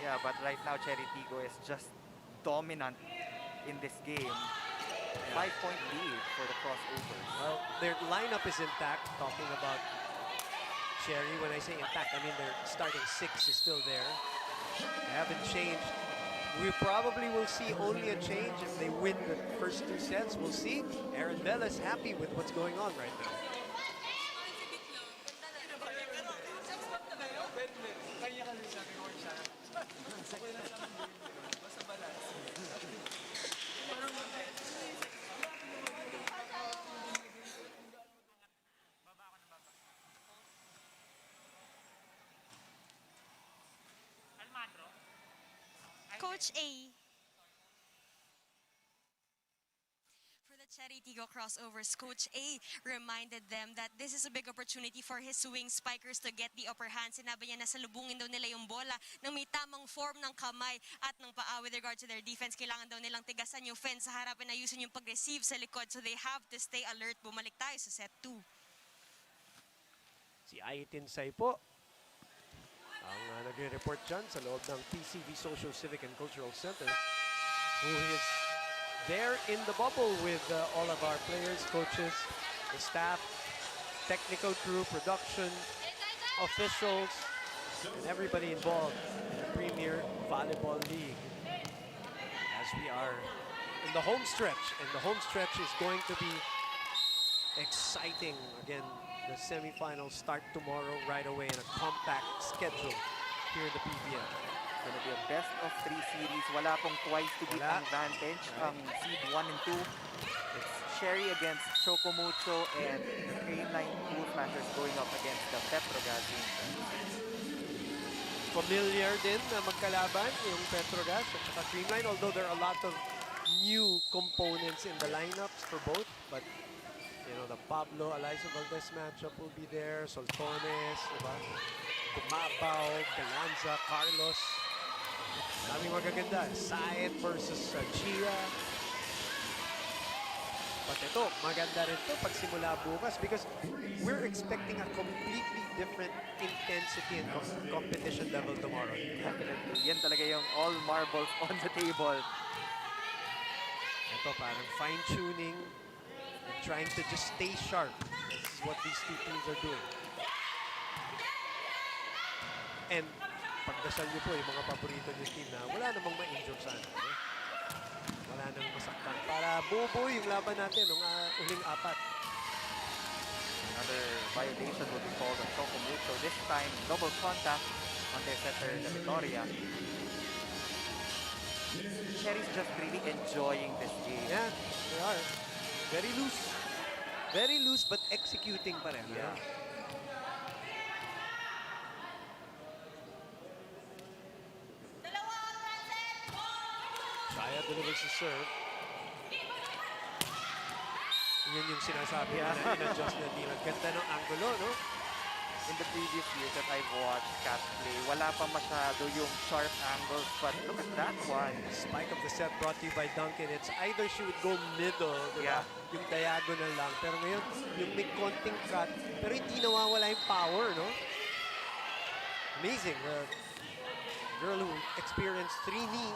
Yeah, but right now Cherry Tigo is just dominant in this game. 5-point lead for the crossovers. Well, their lineup is intact. Talking about Cherry, when I say intact, I mean their starting six is still there. They haven't changed. We probably will see only a change if they win the first two sets. We'll see. Aaron Bell is happy with what's going on right now. Coach A. For the Cherry Tigo crossovers, Coach A reminded them that this is a big opportunity for his swing spikers to get the upper hand. Sinabi niya na salubungin daw nila yung bola ng may tamang form ng kamay at ng paa. With regard to their defense, kailangan daw nilang tigasan yung fence sa harap and ayusin yung pag-receive sa likod. So they have to stay alert. Bumalik tayo sa set 2. Si Aitin Say po ang nagre-report dyan sa loob ng PCV Social, Civic and Cultural Center, who is there in the bubble with all of our players, coaches, the staff, technical crew, production, officials, and everybody involved in the Premier Volleyball League. As we are in the home stretch, and the home stretch is going to be exciting. Again, the semifinals start tomorrow right away in a compact schedule here in the PVL. It's gonna be a best of 3 series. Wala pong twice to beat advantage. Seed 1 and 2. It's Cherry against CHOCOMUCHO and the Creamline Pool Smashers going up against the Petrogas. Familiar din na magkalaban yung Petrogas at saka Creamline, although there are a lot of new components in the lineups for both. But you know, the Pablo Eliza Valdez matchup will be there. Soltones, diba? Gumabaw, Belanza, Carlos. Daming magaganda. Saed versus Chia. But ito, maganda rin to pag simula bukas because we're expecting a completely different intensity and competition level tomorrow. Definitely. Yan talaga yung all marbles on the table. Ito parang fine-tuning and trying to just stay sharp. This is what these two teams are doing. And pagdasal niyo po yung mga paborito niyo team na wala namang ma-injure sana. Wala namang masaktan. Para buo-buo yung laban natin nung uling apat. Another violation will be called on CHOCOMUCHO. This time, double contact on their setter, the Victoria. Cherry's just really enjoying this game. Yeah, they are. Very loose. Very loose but executing pa rin. Yeah. Shaya delivers the serve. Yun yung sinasabi na in-adjust na nila. Ganda ng angulo, no? In the previous years that I've watched Cat play, wala pa masyado yung sharp angles, but look at that one. Spike of the set brought to you by Duncan. It's either she would go middle, diba? Yeah. Yung diagonal lang. Pero ngayon, yung may konting cut, pero hindi nawawala yung power, no? Amazing. Girl who experienced 3 knee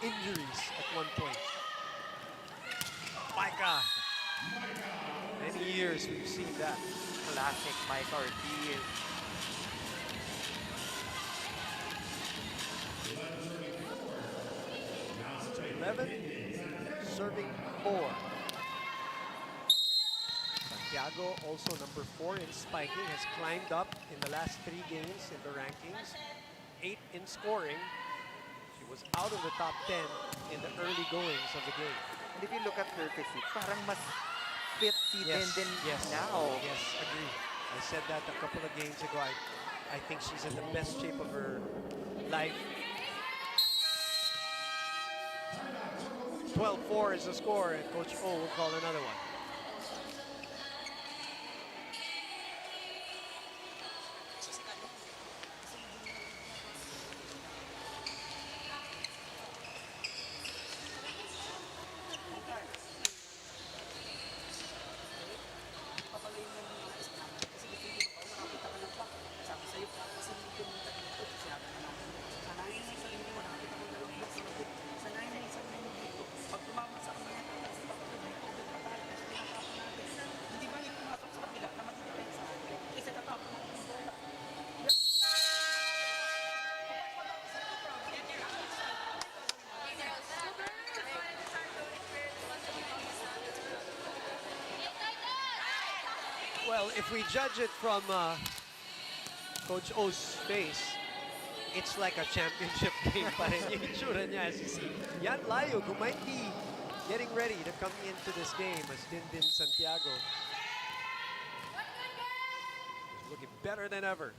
injuries at one point. Micah. Many years we've seen that. Classic Micah Ortiz. So 11, serving 4. Santiago, also number 4 in spiking, has climbed up in the last 3 games in the rankings. 8 in scoring. She was out of the top 10 in the early goings of the game. And if you look at her physique, parang mas fit si Yes, Dindin yes, now. yes, agree. I said that a couple of games ago. I think she's in the best shape of her life. 12-4 is the score, and Coach O will call another one. Well, if we judge it from Coach O's face, it's like a championship game pa rin yung itsura niya. As you see, Yan Layo, who might be getting ready to come into this game as Dindin Santiago is looking better than ever.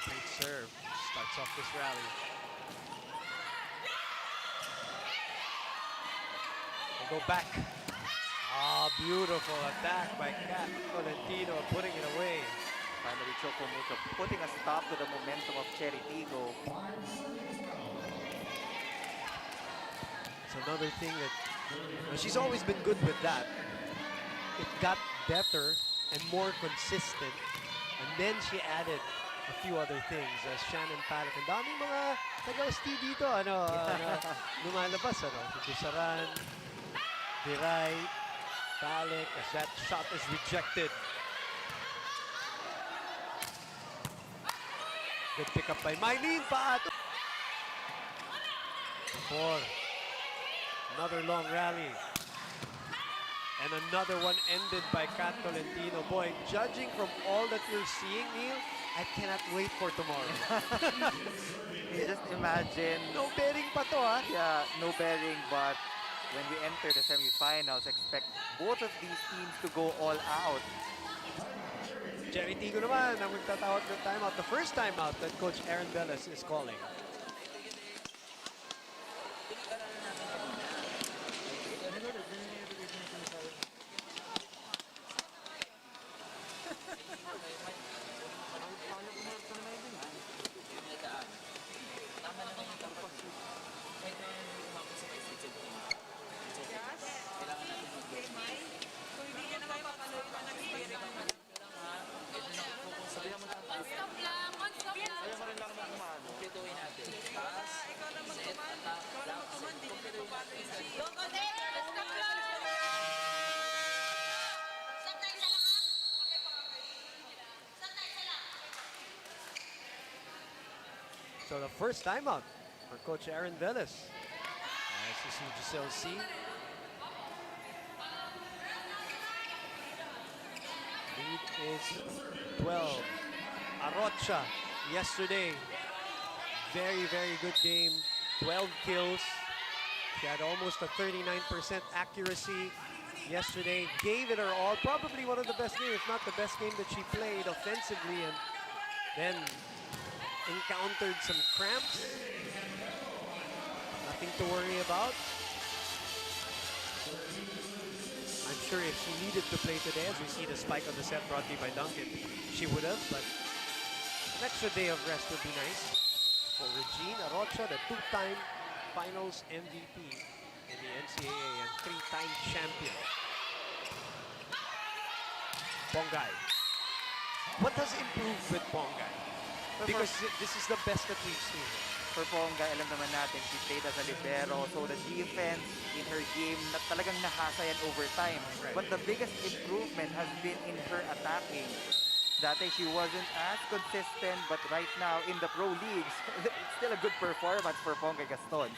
Great serve. Starts off this rally. They go back. Ah, beautiful attack by Kat Tolentino, putting it away. Finally, CHOCOMUCHO putting a stop to the momentum of Cherry TIGGO. It's another thing that she's always been good with that. It got better and more consistent, and then she added a few other things. Shannon Palick. Ang daming mga taga-ST dito, lumalabas, Si Kusaran, Viray, Palick, as that shot is rejected. Good pick up by Mylene Paato. 4. Another long rally. And another one ended by Kat Tolentino. Boy, judging from all that you're seeing, Neil, I cannot wait for tomorrow. You just imagine. No bearing pa to, ha? Yeah, no bearing, but when we enter the semifinals, expect both of these teams to go all out. Cherry TIGGO naman ang magtatawag ng timeout. The first timeout that Coach Aaron Velez is calling. So the first timeout for Coach Aaron Velez. As you see Giselle C. Lead is 12. Arocha yesterday. Very, very good game. 12 kills. She had almost a 39% accuracy yesterday. Gave it her all. Probably one of the best games, if not the best game that she played offensively. And then encountered some cramps. Nothing to worry about. I'm sure if she needed to play today, as we see the spike on the set brought to you by Duncan, she would have, but an extra day of rest would be nice. For Regine Arocha, the two-time finals MVP in the NCAA and three-time champion. Pongay. What has improved with Pongay? Because this is the best that we've seen. For Pongay, alam naman natin, she played as a libero, so the defense in her game na talagang nahasa yan over time. Right. But the biggest improvement has been in her attacking. Dati she wasn't as consistent, but right now in the pro leagues, it's still a good performance for Pongay Gaston.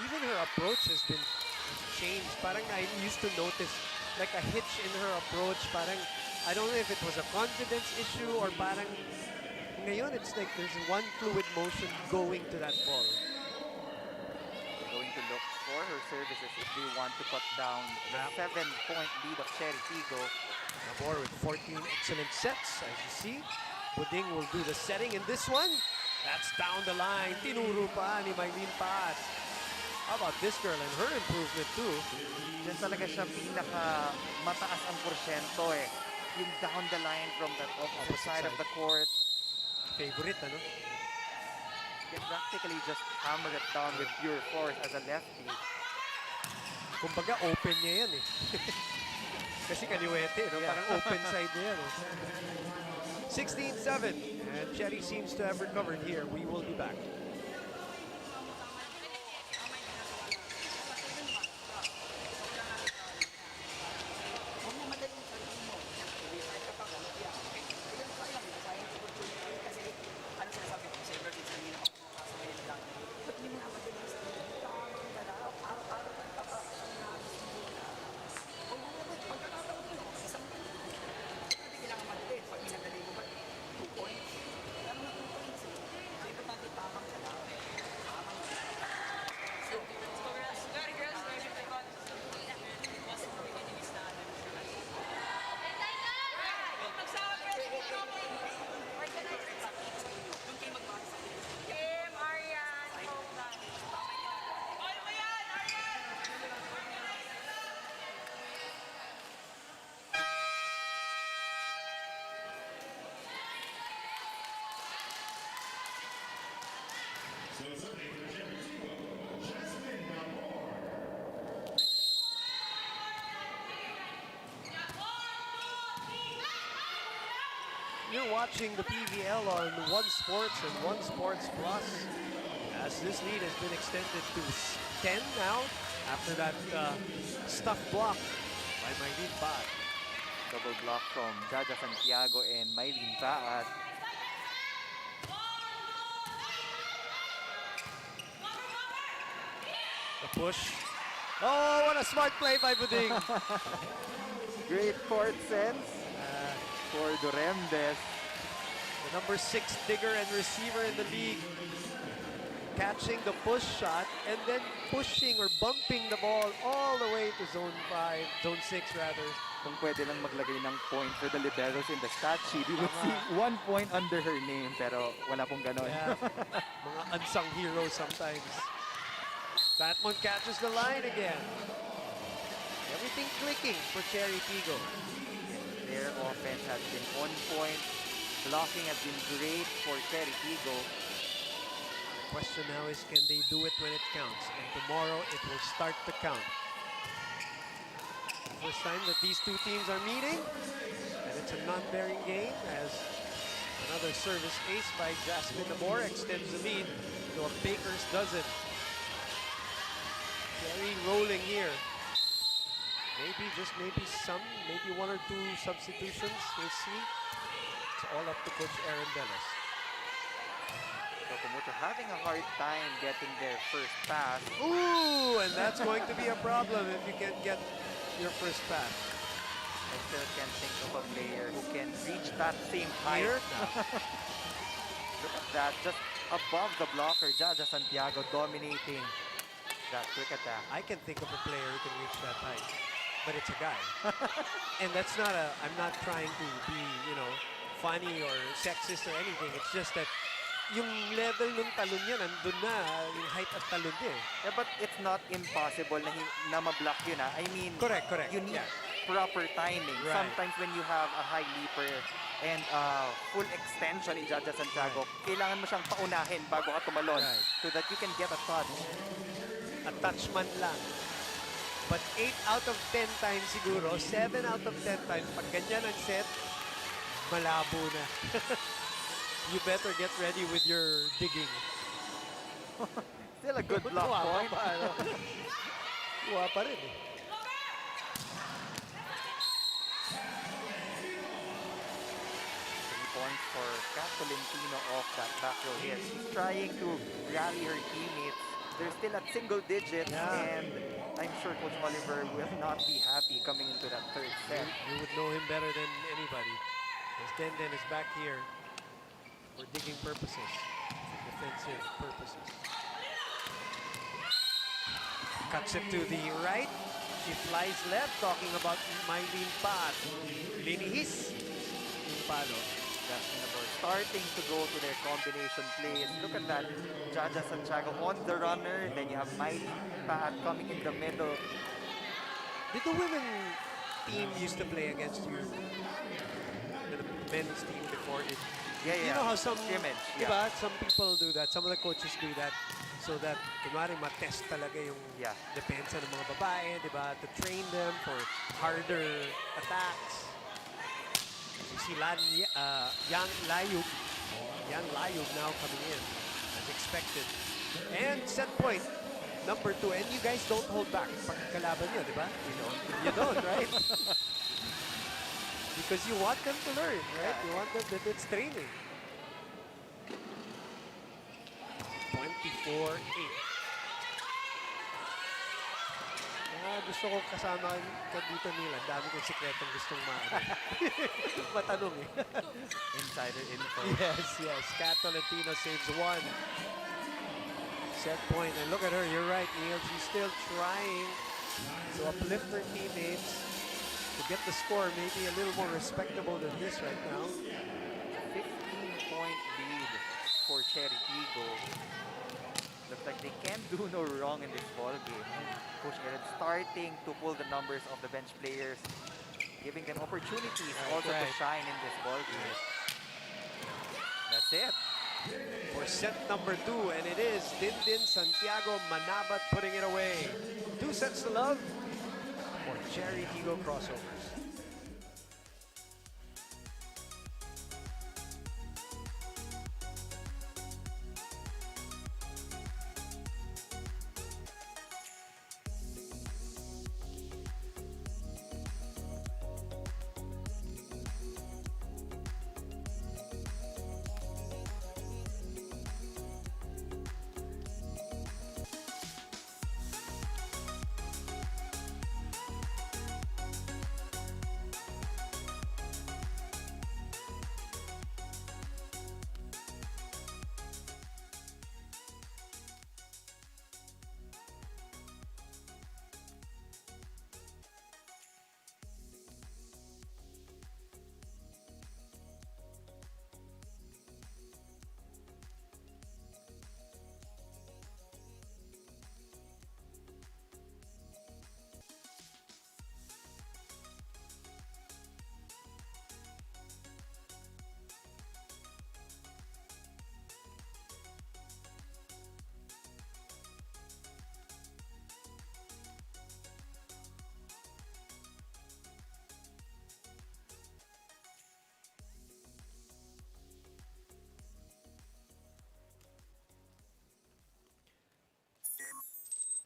Even her approach has been changed. Parang I used to notice like a hitch in her approach. Parang I don't know if it was a confidence issue or parang Ngayon, it's like there's one fluid motion going to that ball. Going to look for her services if they want to cut down the 7-point lead of Cherry TIGGO. Nabor with 14 excellent sets, as you see. Buding will do the setting in this one. That's down the line. Tinuro pa ni Mylene Paas. How about this girl and her improvement too? Diyan talaga siya pinaka mataas ang porsyento eh. Yung down the line from the opposite side of the court. Favorite, ano? You can practically just hammer it down with pure force as a lefty. Kumbaga, open niya yan eh. Kasi kaliwete, no? Parang open side niya yan. 16-7. And Cherry seems to have recovered here. We will be back. You're watching the PVL on One Sports and One Sports Plus, as this lead has been extended to 10 now after that stuff block by Mylene Paas. Double block from Jaja Santiago and Mylene Paas. The push. Oh, what a smart play by Buding. Great court sense for Duremdes. The number 6 digger and receiver in the league. Catching the push shot and then pushing or bumping the ball all the way to zone 5, zone 6 rather. Kung pwede lang maglagay ng point for the liberos in the stat sheet, we would see 1 point under her name, pero wala pong ganon. Yeah. Mga unsung heroes sometimes. That one catches the line again. Everything clicking for Cherry TIGGO. Their offense has been on point. Blocking has been great for Cherry TIGGO. The question now is, can they do it when it counts? And tomorrow it will start to count. First time that these two teams are meeting, and it's a non-bearing game as another service ace by Jasmine Nabor extends the lead to a baker's dozen. Cherry rolling here. Maybe, just maybe maybe 1 or 2 substitutions. We'll see. It's all up to Coach Aaron Bellis. CHOCOMUCHO having a hard time getting their first pass. Ooh, and that's going to be a problem if you can't get your first pass. I still can't think of a player who can reach that same height. Here? Look at that, just above the blocker, Jaja Santiago dominating that quick attack. I can think of a player who can reach that height, but it's a guy. And that's not I'm not trying to be, you know, funny or sexist or anything. It's just that yung level ng talon niya, nandun na, yung height at talon niya. Yeah, but it's not impossible na ma-block yun. I mean, Correct. you need proper timing. Right. Sometimes when you have a high leaper and full extension in Jaja Santiago, kailangan mo siyang paunahin bago ka tumalon so that you can get a touch. A touch man lang. But 8 out of 10 times siguro, 7 out of 10 times, pag ganyan ang set, malabo na. You better get ready with your digging. Still a good block point. Kuha pa rin eh. Points for Kat Tolentino off that back row hit. She's trying to rally her teammates. They're still at single digits, and I'm sure Coach Oliver will not be happy coming into that third set. You would know him better than anybody. As Denden is back here. for digging purposes, for defensive purposes. Cuts it to the right. She flies left, talking about Mylene Pat. Linihis. Yung palo. Starting to go to their combination plays. Look at that. Jaja Santiago on the runner. Then you have Mylene Pat coming in the middle. Did the women team used to play against you? The men's team before it? Yeah, You know how some, scrimmage, diba? Some people do that. Some of the coaches do that so that kunwari matest talaga yung depensa ng mga babae, diba? To train them for harder attacks. You see Yang Layug now coming in as expected. And set point number 2. And you guys don't hold back pag kalaban nyo, diba? You don't, right? Because you want them to learn, right? You want them that it's training. 24-8. Gusto ko kasama ka dito nila. Dami kong sikretong gustong matanong eh. Insider info. Yes. Kat Tolentino saves 1. Set point. And look at her. You're right, Neil. She's still trying to uplift her teammates to get the score maybe a little more respectable than this right now. 15-point lead for Cherry TIGGO. Looks like they can't do no wrong in this ball game. Coach Aaron starting to pull the numbers of the bench players, giving them opportunities also to shine in this ball game. That's it. For set number 2, and it is Dindin Santiago Manabat putting it away. 2 sets to love for Cherry TIGGO crossovers.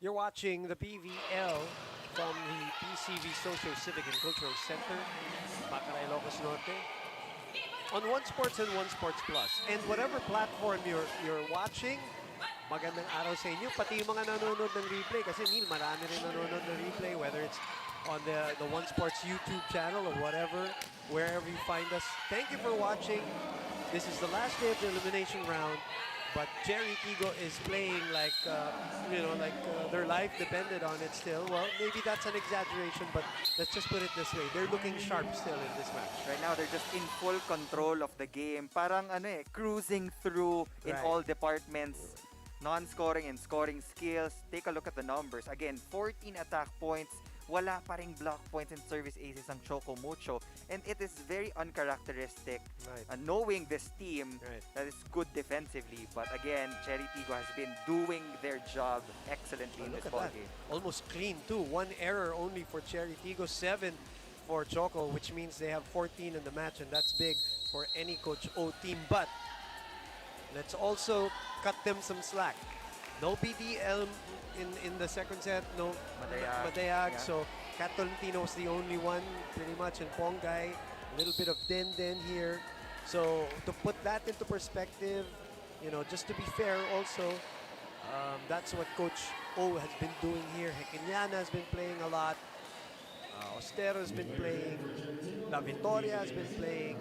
You're watching the PVL from the PCV Social Civic and Cultural Center, Baccaray, Ilocos Norte, on One Sports and One Sports Plus. And whatever platform you're watching, magandang araw sa inyo. Pati yung mga nanonood ng replay, kasi Neil, marami rin nanonood ng replay, whether it's on the One Sports YouTube channel or whatever, wherever you find us. Thank you for watching. This is the last day of the elimination round. But Cherry TIGGO is playing like, their life depended on it still. Well, maybe that's an exaggeration, but let's just put it this way. They're looking sharp still in this match. Right now, they're just in full control of the game. Parang cruising through in all departments. Non-scoring and scoring skills. Take a look at the numbers. Again, 14 attack points. Wala pa ring block points and service aces ang CHOCOMUCHO. And it is very uncharacteristic knowing this team that is good defensively. But again, Cherry TIGGO has been doing their job excellently in this ball game. Almost clean too. 1 error only for Cherry TIGGO, 7 for Choco, which means they have 14 in the match, and that's big for any Coach O team. But let's also cut them some slack. No BDL in the second set, no Madayag. So Kat Tolentino was the only one pretty much, and Pongay, a little bit of Den here. So to put that into perspective, just to be fair also, that's what Coach O has been doing here. Hekinyana has been playing a lot. Ostero has been playing. La Victoria has been playing.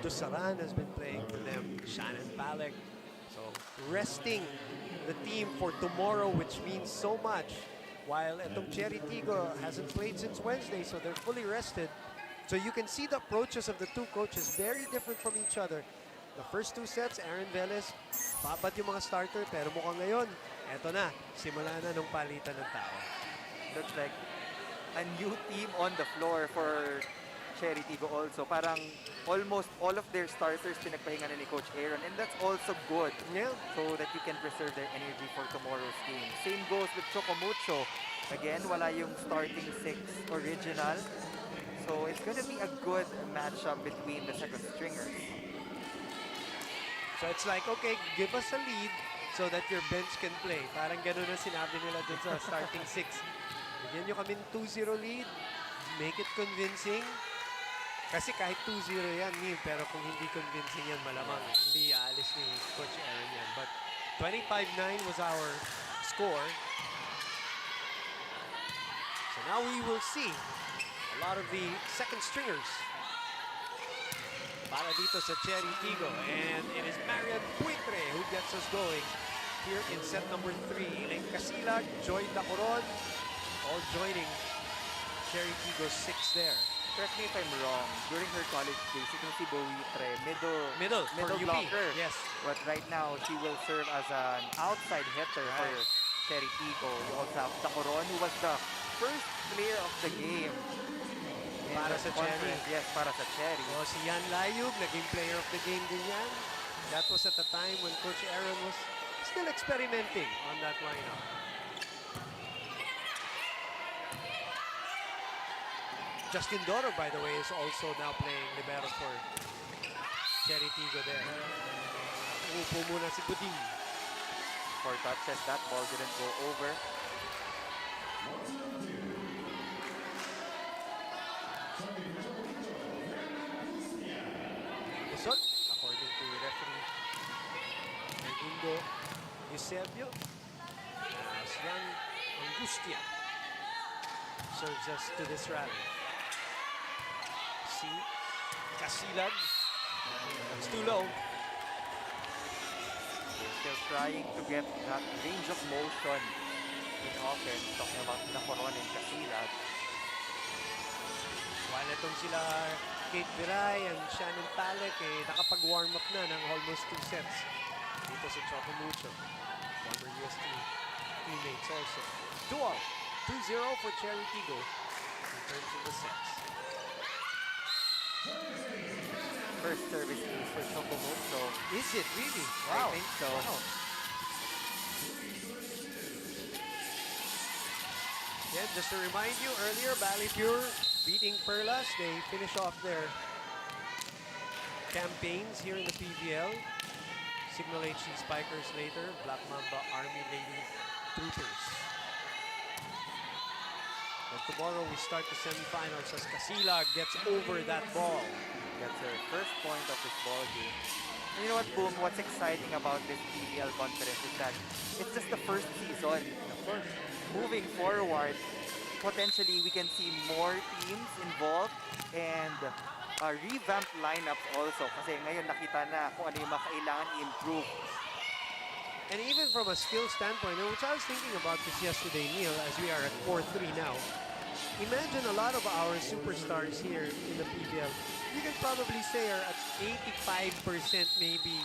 Dusaran has been playing for them, Shannon Palek. So resting the team for tomorrow, which means so much. While etong Cherry Tigo hasn't played since Wednesday, so they're fully rested. So you can see the approaches of the two coaches, very different from each other. The first two sets, Aaron Velez, babad yung mga starter, pero mukhang ngayon, eto na, simula na nung palitan ng tao. Looks like a new team on the floor for Cherry Tigo also. Parang almost all of their starters pinagpahinga na ni Coach Aaron, and that's also good. Yeah. So that you can preserve their energy for tomorrow's game. Same goes with CHOCOMUCHO. Again, wala yung starting six original. So it's going to be a good matchup between the second stringers. So it's like, okay, give us a lead so that your bench can play. Parang ganun ang sinabi nila dun sa starting six. Bigyan nyo kami 2-0 lead. Make it convincing. Kasi kahit 2-0 yan, pero kung hindi convincing yan, malamang hindi aalis ni Coach Aaron yan. But 25-9 was our score. So now we will see a lot of the second stringers para dito sa Cherry Tigo. And it is Marian Puitre who gets us going here in set number 3. Elaine Casilag, Joy Dacoron, all joining Cherry Tigo's 6 there. Correct me if I'm wrong. During her college days, you can see Buitre, middle for UP. blocker. Yes. But right now, she will serve as an outside hitter for Cherry Tigo. You also have Dacoron, who was the first player of the game. Para sa Cherry. Yes, para sa Cherry. O si Yan Layub, naging player of the game din yan. That was at the time when Coach Aaron was still experimenting on that lineup. Justin Doro, by the way, is also now playing libero for Cherry Tigo there. Upo muna si Buding. 4 touches, that ball didn't go over. Busot, according to referee Raimundo Eusebio, as Yan Angustia serves us to this rally. See, Casilag, that's too low. Still trying to get that range of motion in offense. Talking about Dacoron and Casilag. While itong sila Kate Viray and Shannon Palek, nakapag-warm up na ng almost 2 sets dito sa CHOCOMUCHO. Former UST teammates also. 2-0 for Cherry Tigo in terms of the sets. First service ace for CHOCOMUCHO. Is it really? I think so. Wow. Yeah, just to remind you, earlier, Valley Pure beating Perlas. They finish off their campaigns here in the PVL. Signal HC Spikers later, Black Mamba Army Lady Troopers. And tomorrow we start the semifinals as Casilag gets over that ball. That's her first point of this ball game. And you know what, Boom? What's exciting about this PVL conference is that it's just the first season. Of course, moving forward, potentially we can see more teams involved and revamped lineups also. Kasi ngayon nakita na kung ano yung mga kailangan i-improve. And even from a skill standpoint, which I was thinking about this yesterday, Neil, as we are at 4-3 now, imagine a lot of our superstars here in the PVL, you can probably say are at 85% maybe,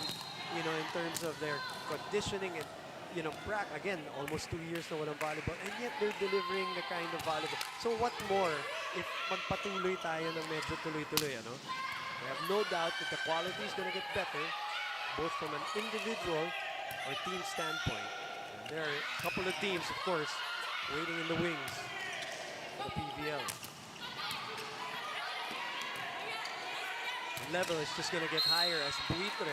you know, in terms of their conditioning and, you know, again, almost 2 years na walang volleyball, and yet they're delivering the kind of volleyball. So what more if magpatuloy tayo ng medyo tuloy-tuloy, ano? I have no doubt that the quality is going to get better, both from an individual or team standpoint. And there are a couple of teams, of course, waiting in the wings for the PVL. The level is just going to get higher as Buitre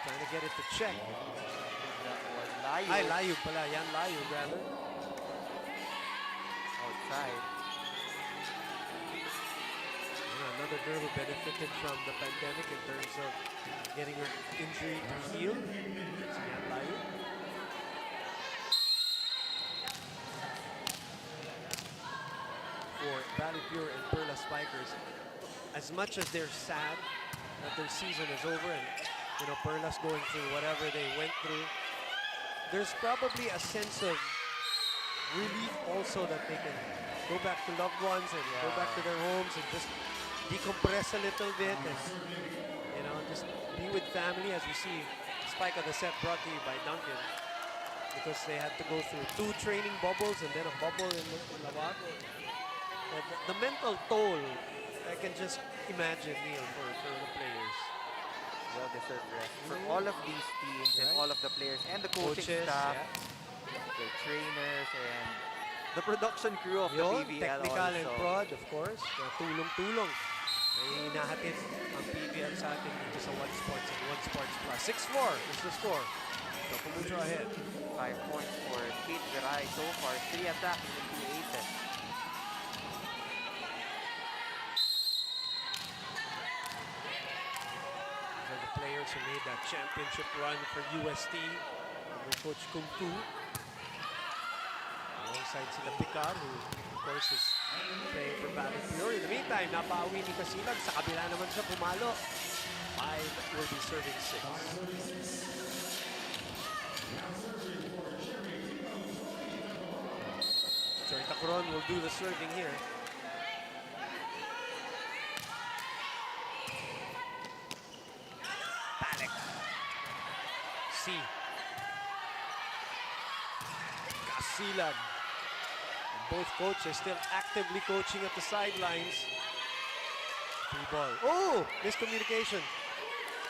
trying to get it to check. That was Layu. Ay, Layu pala. Yan Layu, rather. Outside. Another girl who benefited from the pandemic in terms of getting her injury to heal. Si Yan Layu. For Valley Pure and Perla Spikers, as much as they're sad that their season is over and, you know, Perlas going through whatever they went through. There's probably a sense of relief also that they can go back to loved ones and go back to their homes and just decompress a little bit and, you know, just be with family. As you see, spike of the set brought to you by Duncan, because they had to go through 2 training bubbles and then a bubble in Lawago. And the mental toll, I can just imagine, Neil, for the players. Well-deserved rest for all of these teams and all of the players and the coaching staff, the trainers, and the production crew of the PVL technical also. and prod, of course. Tulong-tulong. May hinahatid ang PVL sa atin dito sa One Sports and One Sports Plus. 6-4 is the score. CHOCOMUCHO ahead. 5 points for Kate Viray so far. 3 attacks and 2 aces. For the players who made that championship run for UST under Coach Kung Fu. Alongside sila Picar, who of course is playing for Battle Pure. In the meantime, napauwi ni Casilag. Sa kabila naman siya pumalo. 5 will be serving 6. Joy Tacron will do the serving here. Balek. C. Casilag. Both coaches still actively coaching at the sidelines. Free ball. Oh! Miscommunication.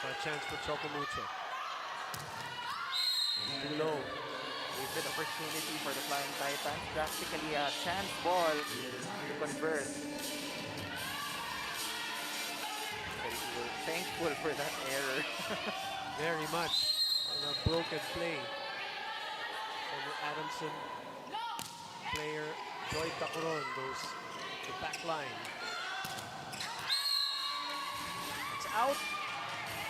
For a chance for CHOCOMUCHO. Too low. Wasted opportunity for the Flying Titans. Practically a chance ball to convert. Very thankful for that error. Very much. On a broken play. Former Adamson player Joy Tacron goes to the back line. It's out.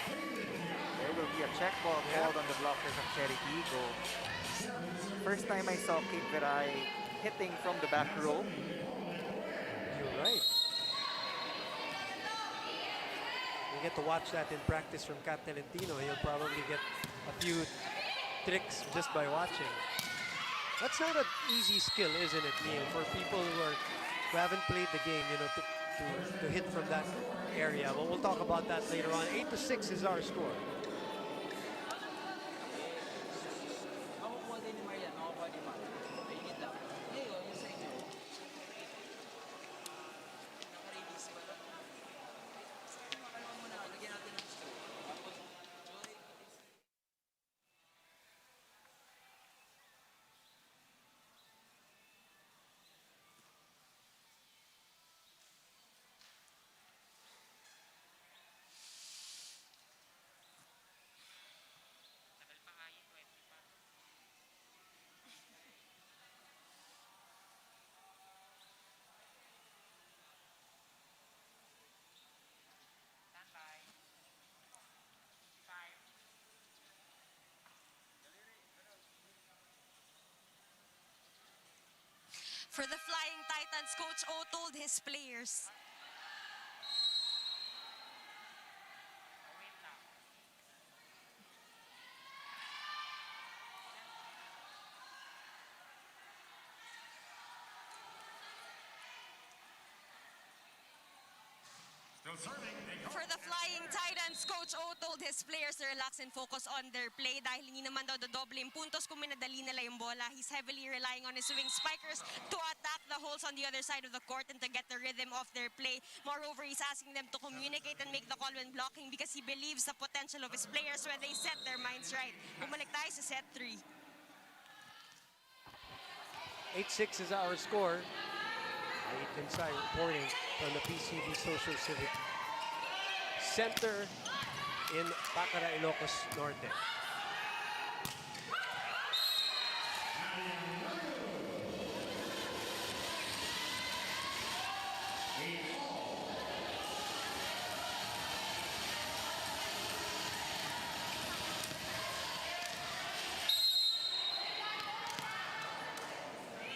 There will be a check ball called on the blockers of Cherry TIGGO. First time I saw Kate Viray hitting from the back row. You're right. You get to watch that in practice from Cat Tolentino. He'll probably get a few tricks just by watching. That's not an easy skill, isn't it, Neil? For people who haven't played the game, you know, to hit from that area. But we'll talk about that later on. 8-6 is our score. For the Flying Titans, Coach O told his players, for the Flying Titans, Coach O told his players to relax and focus on their play dahil hindi naman daw dodoble yung puntos kung minadali nila yung bola. He's heavily relying on his swing spikers to attack the holes on the other side of the court and to get the rhythm of their play. Moreover, he's asking them to communicate and make the call when blocking because he believes the potential of his players when they set their minds right. Bumalik tayo sa set 3. 8-6 is our score. Ethan Sai reporting from the PCB Social Civic Center in Pacara, Ilocos Norte.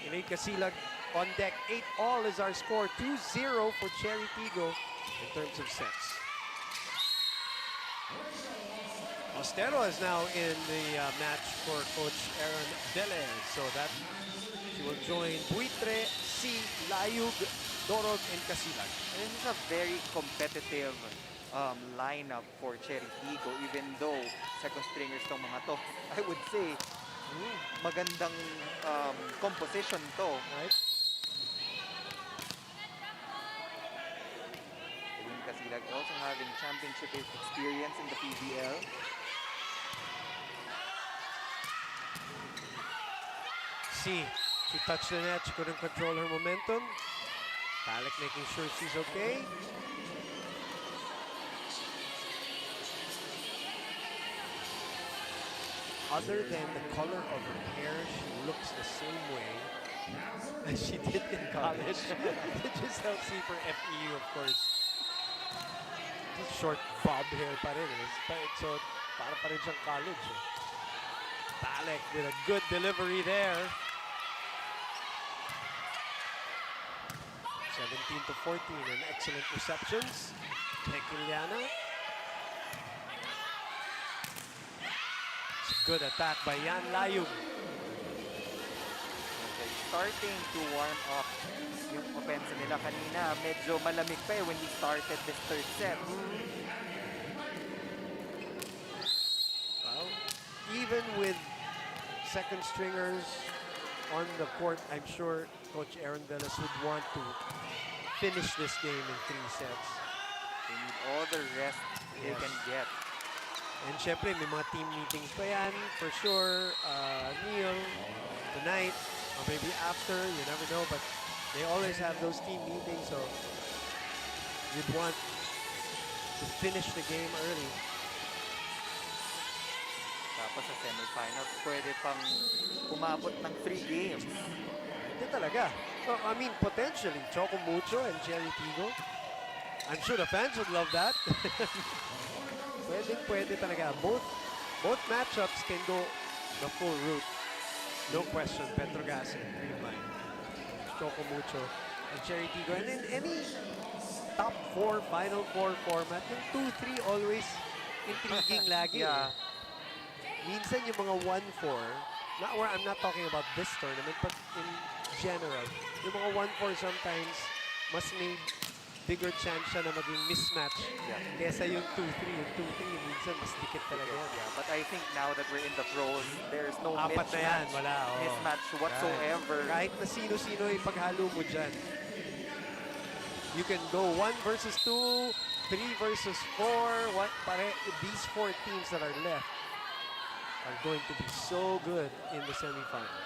Elaine Casilag on deck. 8-all is our score. 2-0 for Cherry TIGGO in terms of sets. Ostero is now in the match for Coach Aaron Velez. So that she will join Buitre, Si, Layug, Dorog, and Casilag. This is a very competitive lineup for Cherry TIGGO, even though second stringers tong mga to. I would say, magandang composition to. Right? Casilag also having championship experience in the PVL. Si, she touched the net. She couldn't control her momentum. Palek making sure she's okay. Other than the color of her hair, she looks the same way as she did in college. Just helps see for FEU, of course. Just short bob hair pa rin. So, para pa rin siyang college. Palek with a good delivery there. 17-14 and excellent receptions. Tekiliana. Good attack by Yan Layug. Okay, starting to warm up yung offense nila kanina. Medyo malamig pa when we started this third set. Well, even with second stringers on the court, I'm sure Coach Aaron Velez would want to finish this game in 3 sets. They need all the rest they can get. And syempre, may mga team meetings pa yan, for sure. Neil, tonight, or maybe after, you never know, but they always have those team meetings, so you'd want to finish the game early. Tapos sa semifinals, pwede pang umabot ng 3 games. Hindi talaga. Well, I mean, potentially, CHOCOMUCHO and Cherry TIGGO. I'm sure the fans would love that. Pwede talaga. Both matchups can go the full route. No question. Petrogas and Green Line. CHOCOMUCHO and Cherry TIGGO. And in any top 4, Final 4 format, yung 2-3 always intriguing lagi. Yeah. Minsan yung mga 1-4, I'm not talking about this tournament, but in general, yung mga 1-4 sometimes mas may bigger chance siya na maging mismatch kesa yung 2-3. Yung 2-3 minsan mas dikit talaga yan. Yeah, but I think now that we're in the pros, there's no Apat na yan, wala. mismatch whatsoever. Kahit na sino-sino ipaghalo mo dyan. You can go 1 versus 2, 3 versus 4. These 4 teams that are left are going to be so good in the semifinals.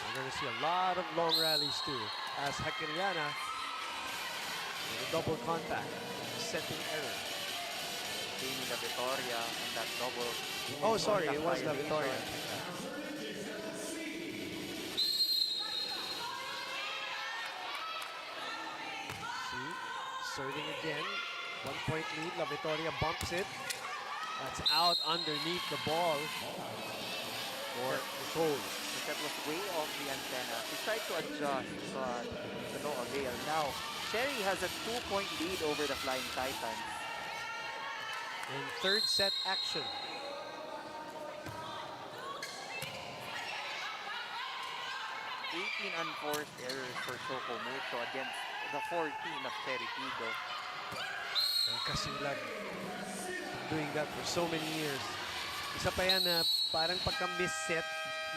We're going to see a lot of long rallies too, as Hakiriana with a double contact, setting error. Seeing the Victoria and that double. Oh, sorry, it was the Victoria. See, serving again. 1-point lead. La Victoria bumps it. That's out underneath the ball for Nicole. That was way off the antenna. She tried to adjust, but to no avail. Now, Cherry has a 2-point lead over the Flying Titans. In third set action. Unforced errors for CHOCOMUCHO against the 14 of Cherry TIGGO. Casilag doing that for so many years. Isa pa yan na parang pagka-miss set,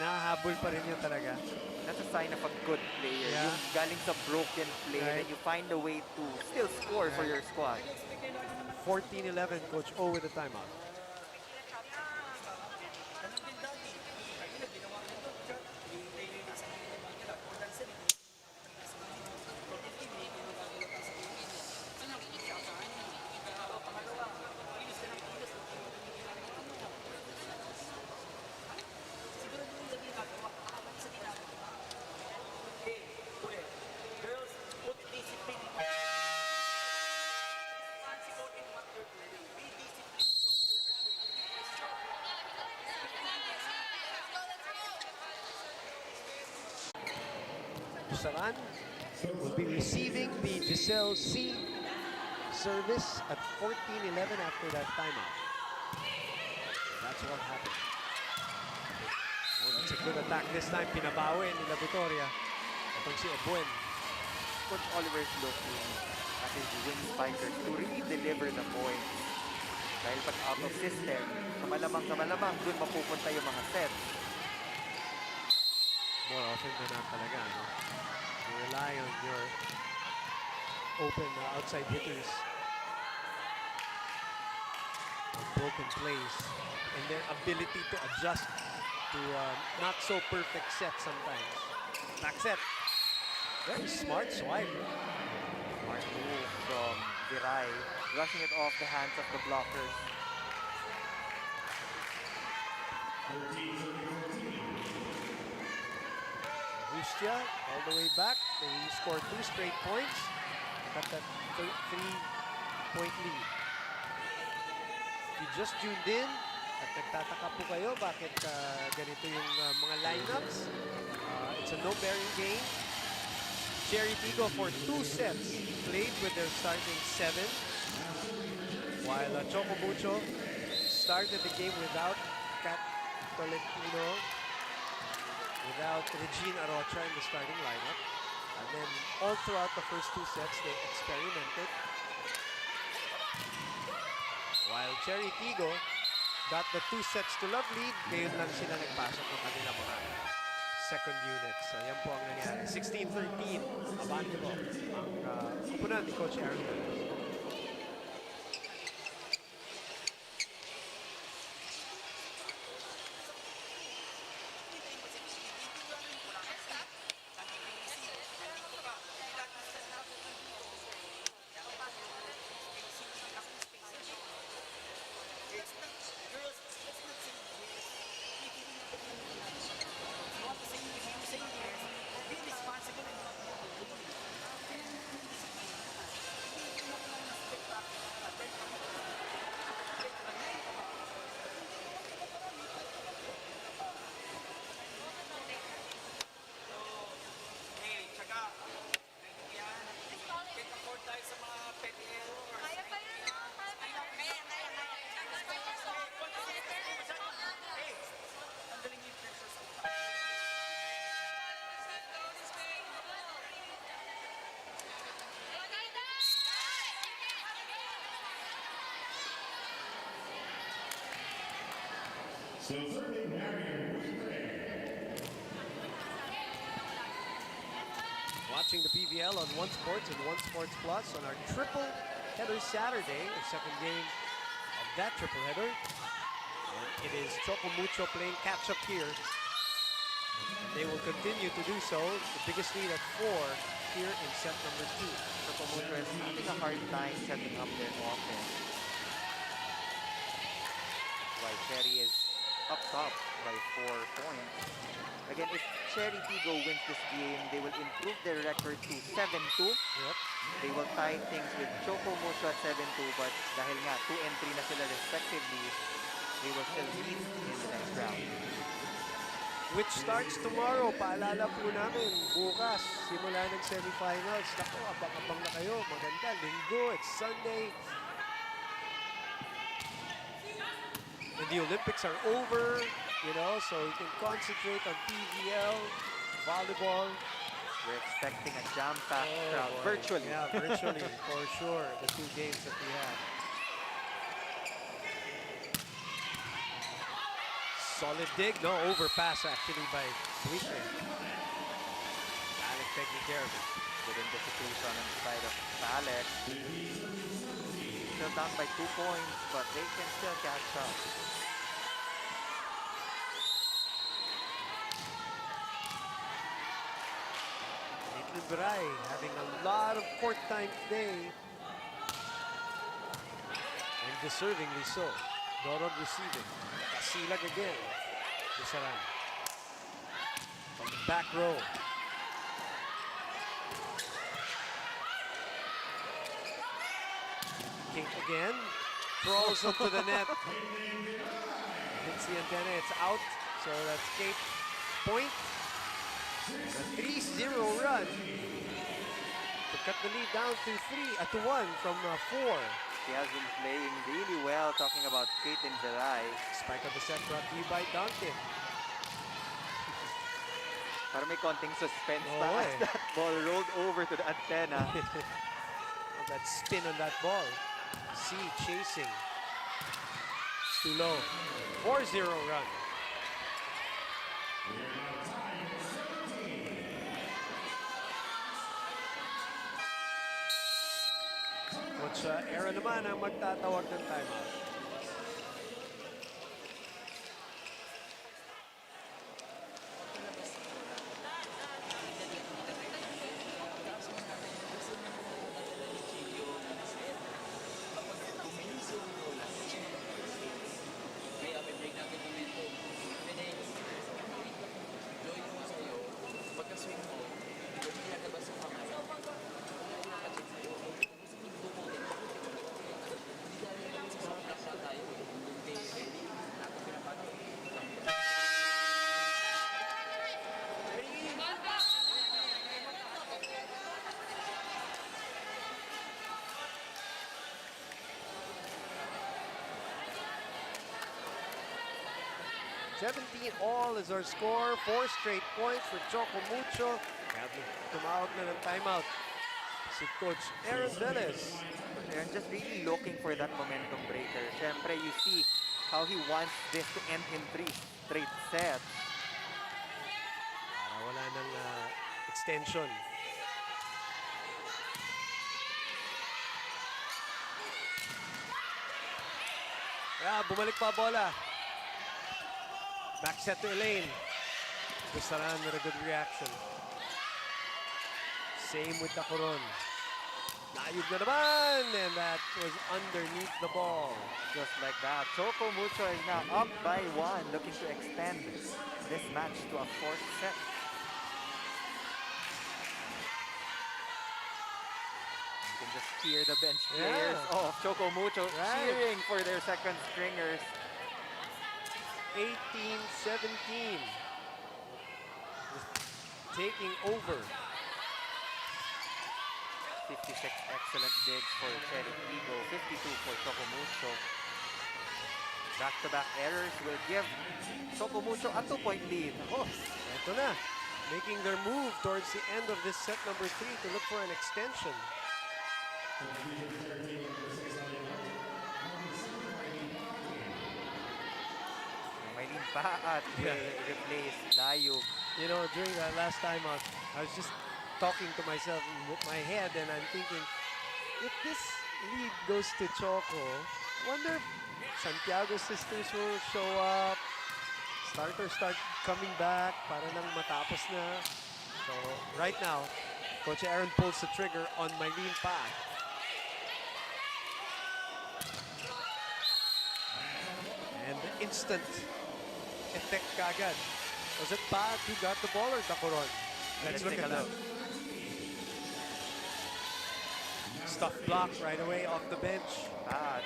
nahahabol pa rin yun talaga. That's a sign of a good player. Yeah. Yung galing sa broken play, Right. and you find a way to still score for your squad. 14-11, Coach O with the timeout. Saran will be receiving the Giselle C service at 14-11 after that timeout. So that's what happened. Oh, that's a good attack this time. Pinabawi nila Vitoria. Itong si Ebuen. Coach Oliver's looking at his wing spikers to really deliver the points. Dahil pag out of system, sa malamang dun mapupunta yung mga sets. More often than not talaga, no? You rely on your open outside hitters. On broken plays and their ability to adjust to not so perfect sets sometimes. Back set. Very smart swipe. Smart move from Viray, rushing it off the hands of the blockers. Rustia all the way back. They scored 2 straight points. Got that 3-point lead. If you just tuned in at nagtataka po kayo bakit ganito yung mga lineups, it's a no-bearing game. Cherry TIGGO for 2 sets played with their starting 7, while CHOCOMUCHO started the game without Kat Tolentino, without Regine Arocha in the starting lineup. And then all throughout the first 2 sets, they experimented. While Cherry TIGGO got the 2 sets to love lead, ngayon lang sila nagpasok ng kanilang mga second unit. So yan po ang nangyari. 16-13, abante po ang kupunan ni Coach Aaron. Watching the PVL on One Sports and One Sports Plus on our triple header Saturday, the second game of that triple header. And it is CHOCOMUCHO playing catch-up here. And they will continue to do so. The biggest lead at 4 here in set number 2. CHOCOMUCHO is having a hard time setting up their offense. While Cherry is up top by 4 points. Again, if Cherry TIGGO wins this game, they will improve their record to 7-2. Yep. They will tie things with CHOCOMUCHO at 7-2, but dahil nga 2 and 3 na sila respectively, they will still meet in the next round. Which starts tomorrow. Paalala po namin, bukas, simula ng semifinals. Naku, abang-abang na kayo. Maganda, linggo, it's Sunday. And the Olympics are over, you know, so you can concentrate on PVL, volleyball. We're expecting a jam-packed crowd, virtually. Yeah, virtually, for sure, the 2 games that we have. Solid dig, no, overpass actually by Buitre. Alec taking care of it. Good anticipation on the side of Alec. Still down by 2 points, but they can still catch up. Viray having a lot of court time today. And deservingly so. Dorog receiving. Kasilag again. Isaran. From the back row. Kate again. Throws into the net. Hits the antenna. It's out. So that's Kate point. A 3-0 run. to cut the lead down to 1 from 4. She has been playing really well, talking about Caitlin Veray. Spike of the set brought to you by Duncan. Para may konting suspense Oo, pa as eh. that ball rolled over to the antenna. Oh, that spin on that ball. C chasing. It's too low. 4-0 run. Coach Aaron naman ang magtatawag ng timeout. All is our score. 4 straight points for CHOCOMUCHO. Tumawag na ng timeout si Coach Aaron Velez. Aaron just really looking for that momentum breaker. Siyempre, you see how he wants this to end in 3 straight sets. Para wala ng extension. Bumalik pa bola. Back set to Elaine. Gustaran with a good reaction. Same with Dacoron. Layog na naman! And that was underneath the ball. Just like that. CHOCOMUCHO is now up by 1, looking to extend this match to a 4th set. You can just hear the bench players of CHOCOMUCHO cheering for their second stringers. 18-17. Taking over. 56 excellent digs for TIGGO, 52 for CHOCOMUCHO. Back-to-back errors will give CHOCOMUCHO a 2-point lead. Oh, eto na. Making their move towards the end of this set number 3 to look for an extension. Maylin Paat will replace Layog. You know, during that last timeout, I was just talking to myself in my head and I'm thinking, if this lead goes to Choco, wonder if Santiago sisters will show up, starters start coming back para nang matapos na. So right now, Coach Aaron pulls the trigger on Maylin Paat. And the instant effect kagad. Was it Paat who got the ball or Dacoron? Let's look at that. Stuff block right away off the bench. Paat.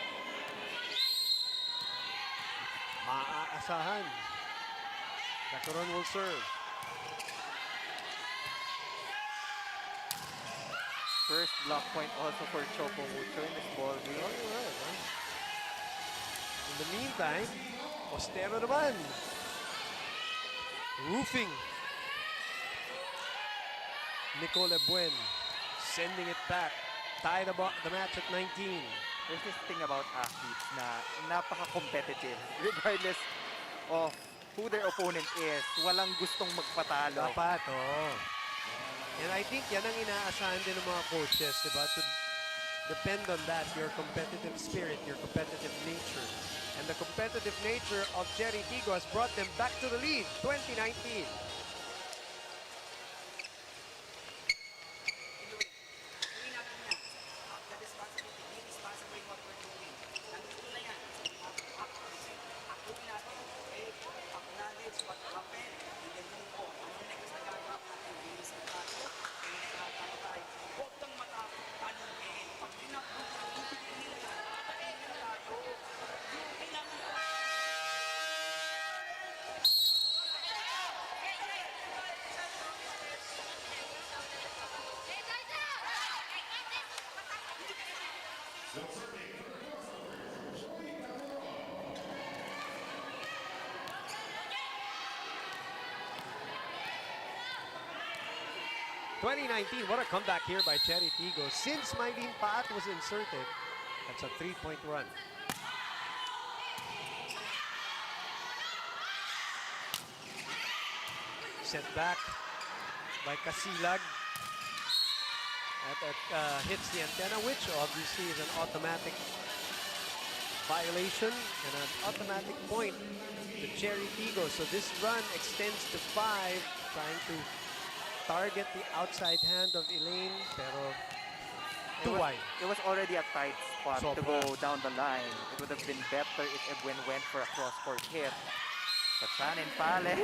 Maaasahan. Dacoron will serve. First block point also for CHOCOMUCHO in this ball game. In the meantime, Ostero naman. Roofing. Nicole Buen sending it back. Tied the match at 19. There's this thing about athletes na napaka-competitive. Regardless of who their opponent is, walang gustong magpatalo. Dapat, And I think yan ang inaasahan din ng mga coaches, diba? To depend on that, your competitive spirit, your competitive nature. And the competitive nature of Jerry TIGGO has brought them back to the lead, 2019. ...2019, what a comeback here by Cherry TIGGO. Since Mylene Pat was inserted, that's a 3-point run. Sent back by Casilag. That hits the antenna, which obviously is an automatic violation and an automatic point to Cherry TIGGO. So this run extends to 5, trying to target the outside hand of Elaine, pero too wide. It was already a tight spot So to go down the line. It would have been better if Edwin went for a cross-court hit. But Shannon Pale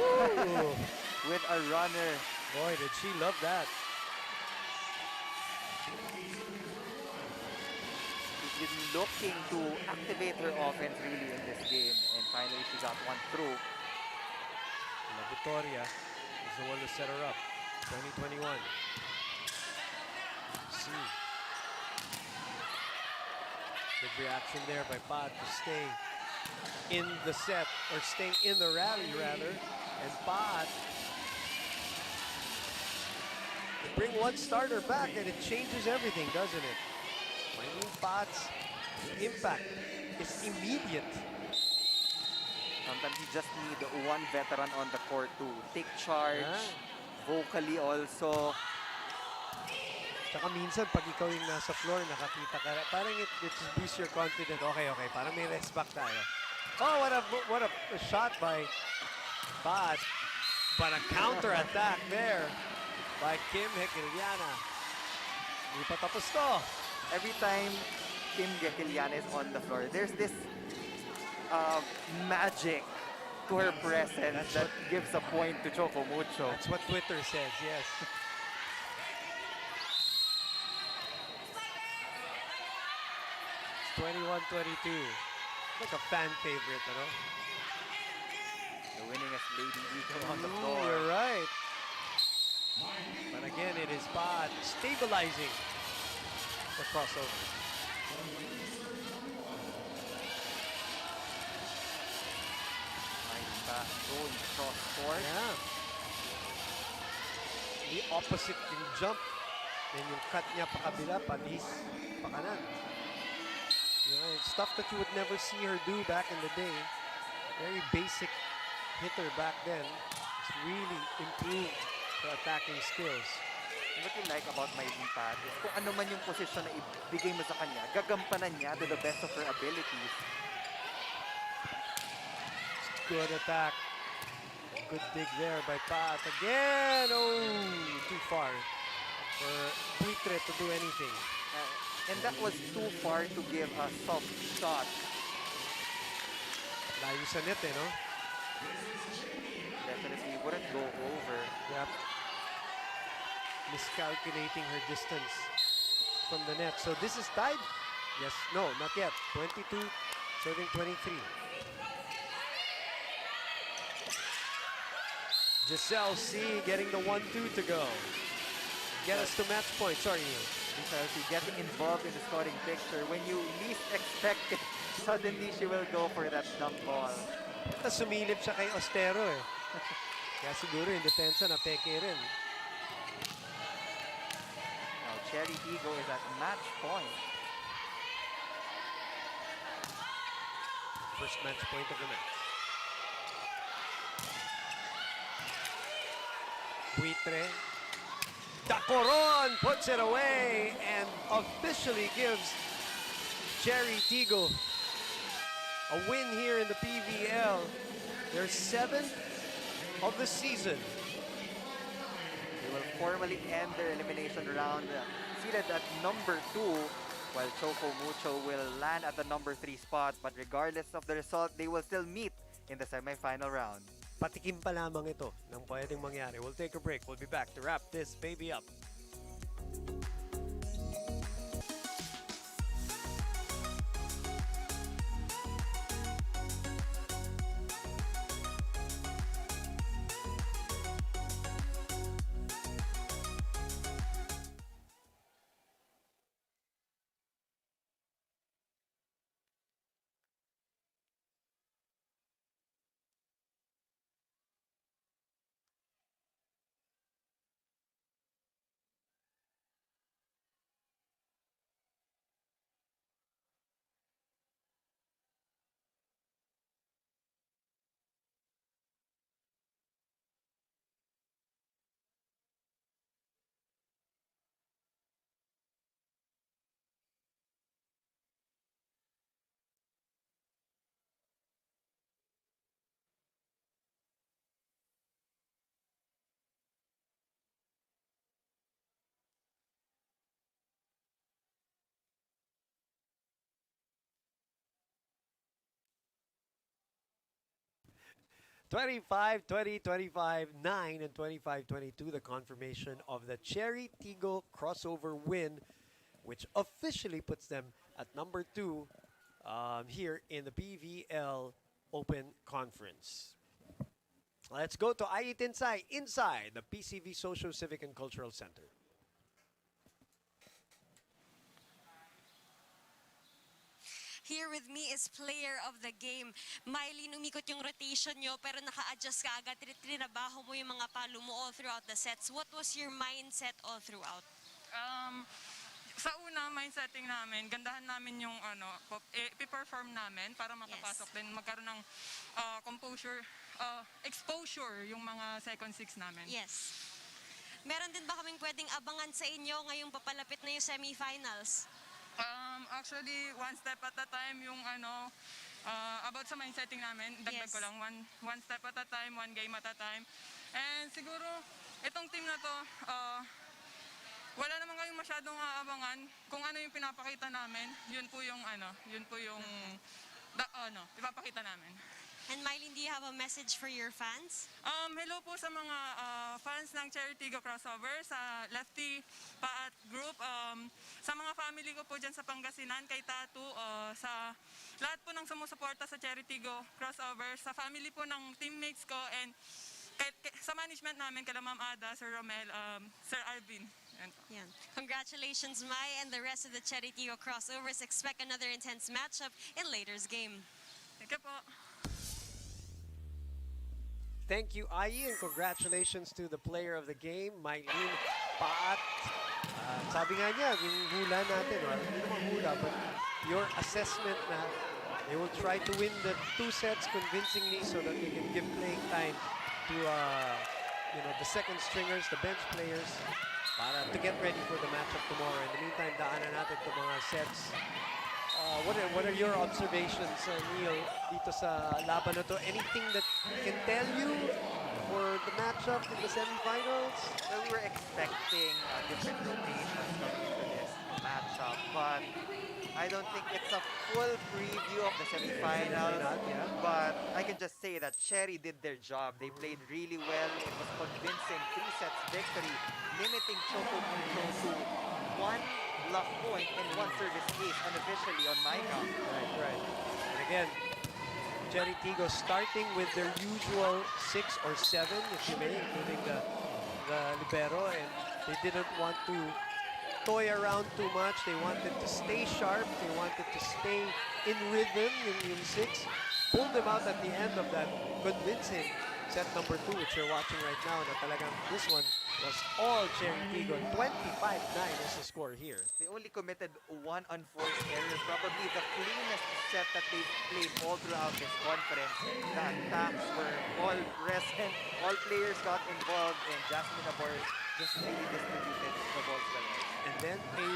with a runner. Boy, did she love that. She's been looking to activate her offense really in this game. And finally, she got one through. La Victoria is the one to set her up. 2021. See. Good reaction there by Pat to stay in the set, or stay in the rally rather. And Pat, they bring one starter back and it changes everything, doesn't it? Mylene Pat's impact is immediate. Sometimes you just need one veteran on the court to take charge. Vocally also. Tsaka minsan, pag ikaw yung nasa floor, nakakita ka, parang it just boosts your confidence. Okay, parang may rest back tayo. Oh, what a shot by Pat. But a counter-attack there by Kim Hekiliana. Hindi pa tapos to. Every time Kim Hekiliana is on the floor, there's this magic to her presence that gives a point to CHOCOMUCHO. That's what Twitter says, yes. It's 21-22. Like a fan favorite, you know? The winningest Lady Eagle on the floor. You're right. But again, it is Pat stabilizing the crossover. Going cross court. Yeah. The opposite yung jump. Then yung cut niya pa kabila, palis, pa kanan. Yeah, stuff that you would never see her do back in the day. Very basic hitter back then. It's really improved her attacking skills. What you like about Mylene Pat is kung ano man yung posisyon na ibigay mo sa kanya, gagampanan niya to the best of her abilities. Good attack. Good dig there by Pat. Again! Oh, too far for Buitre to do anything. And that was too far to give a soft shot. Layo sa net, no? Definitely wouldn't go over. Yep. Miscalculating her distance from the net. So this is tied? Yes. No, not yet. 22, serving 23. Giselle C getting the 1-2 to go. Get us to match point. Sorry. Giselle C getting involved in the scoring picture. When you least expect it, suddenly she will go for that dump ball. Sumilip siya kay Ostero eh. Kaya siguro yung depensa na peke rin. Now Cherry TIGGO is at match point. First match point of the match. Buitre. Dacoron puts it away and officially gives Cherry TIGGO a win here in the PVL. Their 7th of the season. They will formally end their elimination round seated at number 2, while CHOCOMUCHO will land at the number 3 spot. But regardless of the result, they will still meet in the semi-final round. Patikim pa lamang ito ng pwedeng mangyari. We'll take a break. We'll be back to wrap this baby up. 25-20, 25-9, and 25-22, the confirmation of the Cherry TIGGO crossover win, which officially puts them at number 2 here in the PVL Open Conference. Let's go to Tinsay inside the PCV Social, Civic, and Cultural Center. Here with me is player of the game. Miley, umikot yung rotation nyo pero naka-adjust ka agad. Trinabaho mo yung mga palo mo all throughout the sets. What was your mindset all throughout? Sa una, mindsetting namin, gandahan namin yung i-perform namin para makapasok din, magkaroon ng composure, exposure yung mga second six namin. Yes. Meron din ba kaming pwedeng abangan sa inyo ngayong papalapit na yung semifinals? Actually, one step at a time yung about sa mindsetting namin, dagdag ko lang, one step at a time, one game at a time. And siguro, itong team na to, wala naman kayong masyadong aabangan kung ano yung pinapakita namin, yun po yung ipapakita namin. And Mylene, do you have a message for your fans? Hello po sa mga fans ng Cherry TIGGO Crossover, sa Lefty Paat Group, sa mga family ko po dyan sa Pangasinan, kay Tatu, sa lahat po ng sumusuporta sa Cherry TIGGO Crossover, sa family po ng teammates ko, and sa management namin, kala Ma'am Ada, Sir Romel, Sir Arvin. Yeah. Congratulations, Mai, and the rest of the Cherry TIGGO Crossovers. Expect another intense matchup in later's game. Thank you po. Thank you, Ai, and congratulations to the player of the game, Mylene Paat. Sabi nga niya, yung hula natin, hindi naman hula, but your assessment na they will try to win the 2 sets convincingly so that they can give playing time to the second stringers, the bench players, para to get ready for the matchup tomorrow. In the meantime, daanan natin itong mga sets. What are your observations, Neil, dito sa laban na to? Anything that can tell you for the matchup in the semifinals? Well, we were expecting different rotations coming into this matchup, but I don't think it's a full preview of the semifinals. But I can just say that Cherry did their job. They played really well. It was convincing 3 sets victory, limiting CHOCOMUCHO to 1 block point and 1 service ace unofficially on my count. Right. And again, Cherry TIGGO starting with their usual 6 or 7, if you may, including the libero, and they didn't want to toy around too much. They wanted to stay sharp. They wanted to stay in rhythm yung 6. Pulled them out at the end of that convincing set number 2, which you're watching right now, na talagang this one was all Cherry TIGGO. 25-9 is the score here. They only committed 1 unforced error, probably the cleanest set that they've played all throughout this conference. The attacks were all present, all players got involved, and Jasmine Abor just really distributed the balls well. And then a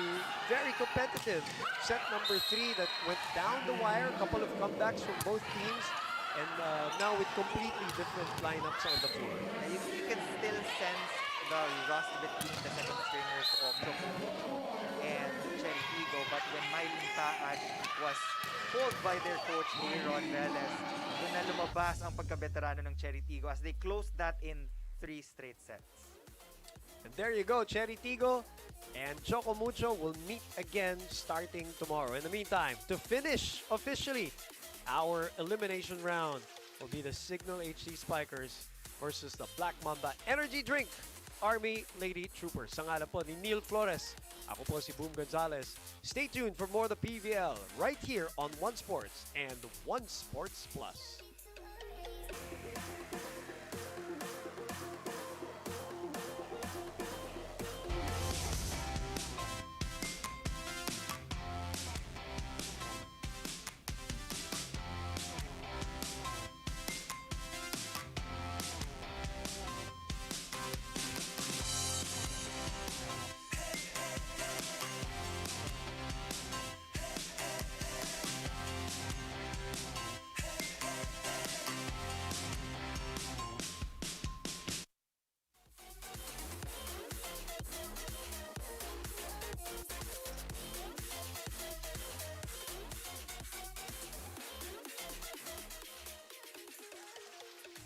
very competitive set number 3 that went down the wire, a couple of comebacks from both teams. And now with completely different lineups on the floor. You can still sense the rust between the second stringers of CHOCOMUCHO and Cherry TIGGO, but when Mylene Paat was pulled by their coach Aaron Velez, doon na lumabas ang pagkabeterano ng Cherry TIGGO as they closed that in 3 straight sets. And there you go, Cherry TIGGO and CHOCOMUCHO will meet again starting tomorrow. In the meantime, to finish officially our elimination round will be the Signal HD Spikers versus the Black Mamba Energy Drink Army Lady Troopers. Sa ngalan po ni Neil Flores, ako po si Boom Gonzalez. Stay tuned for more of the PVL right here on One Sports and One Sports Plus.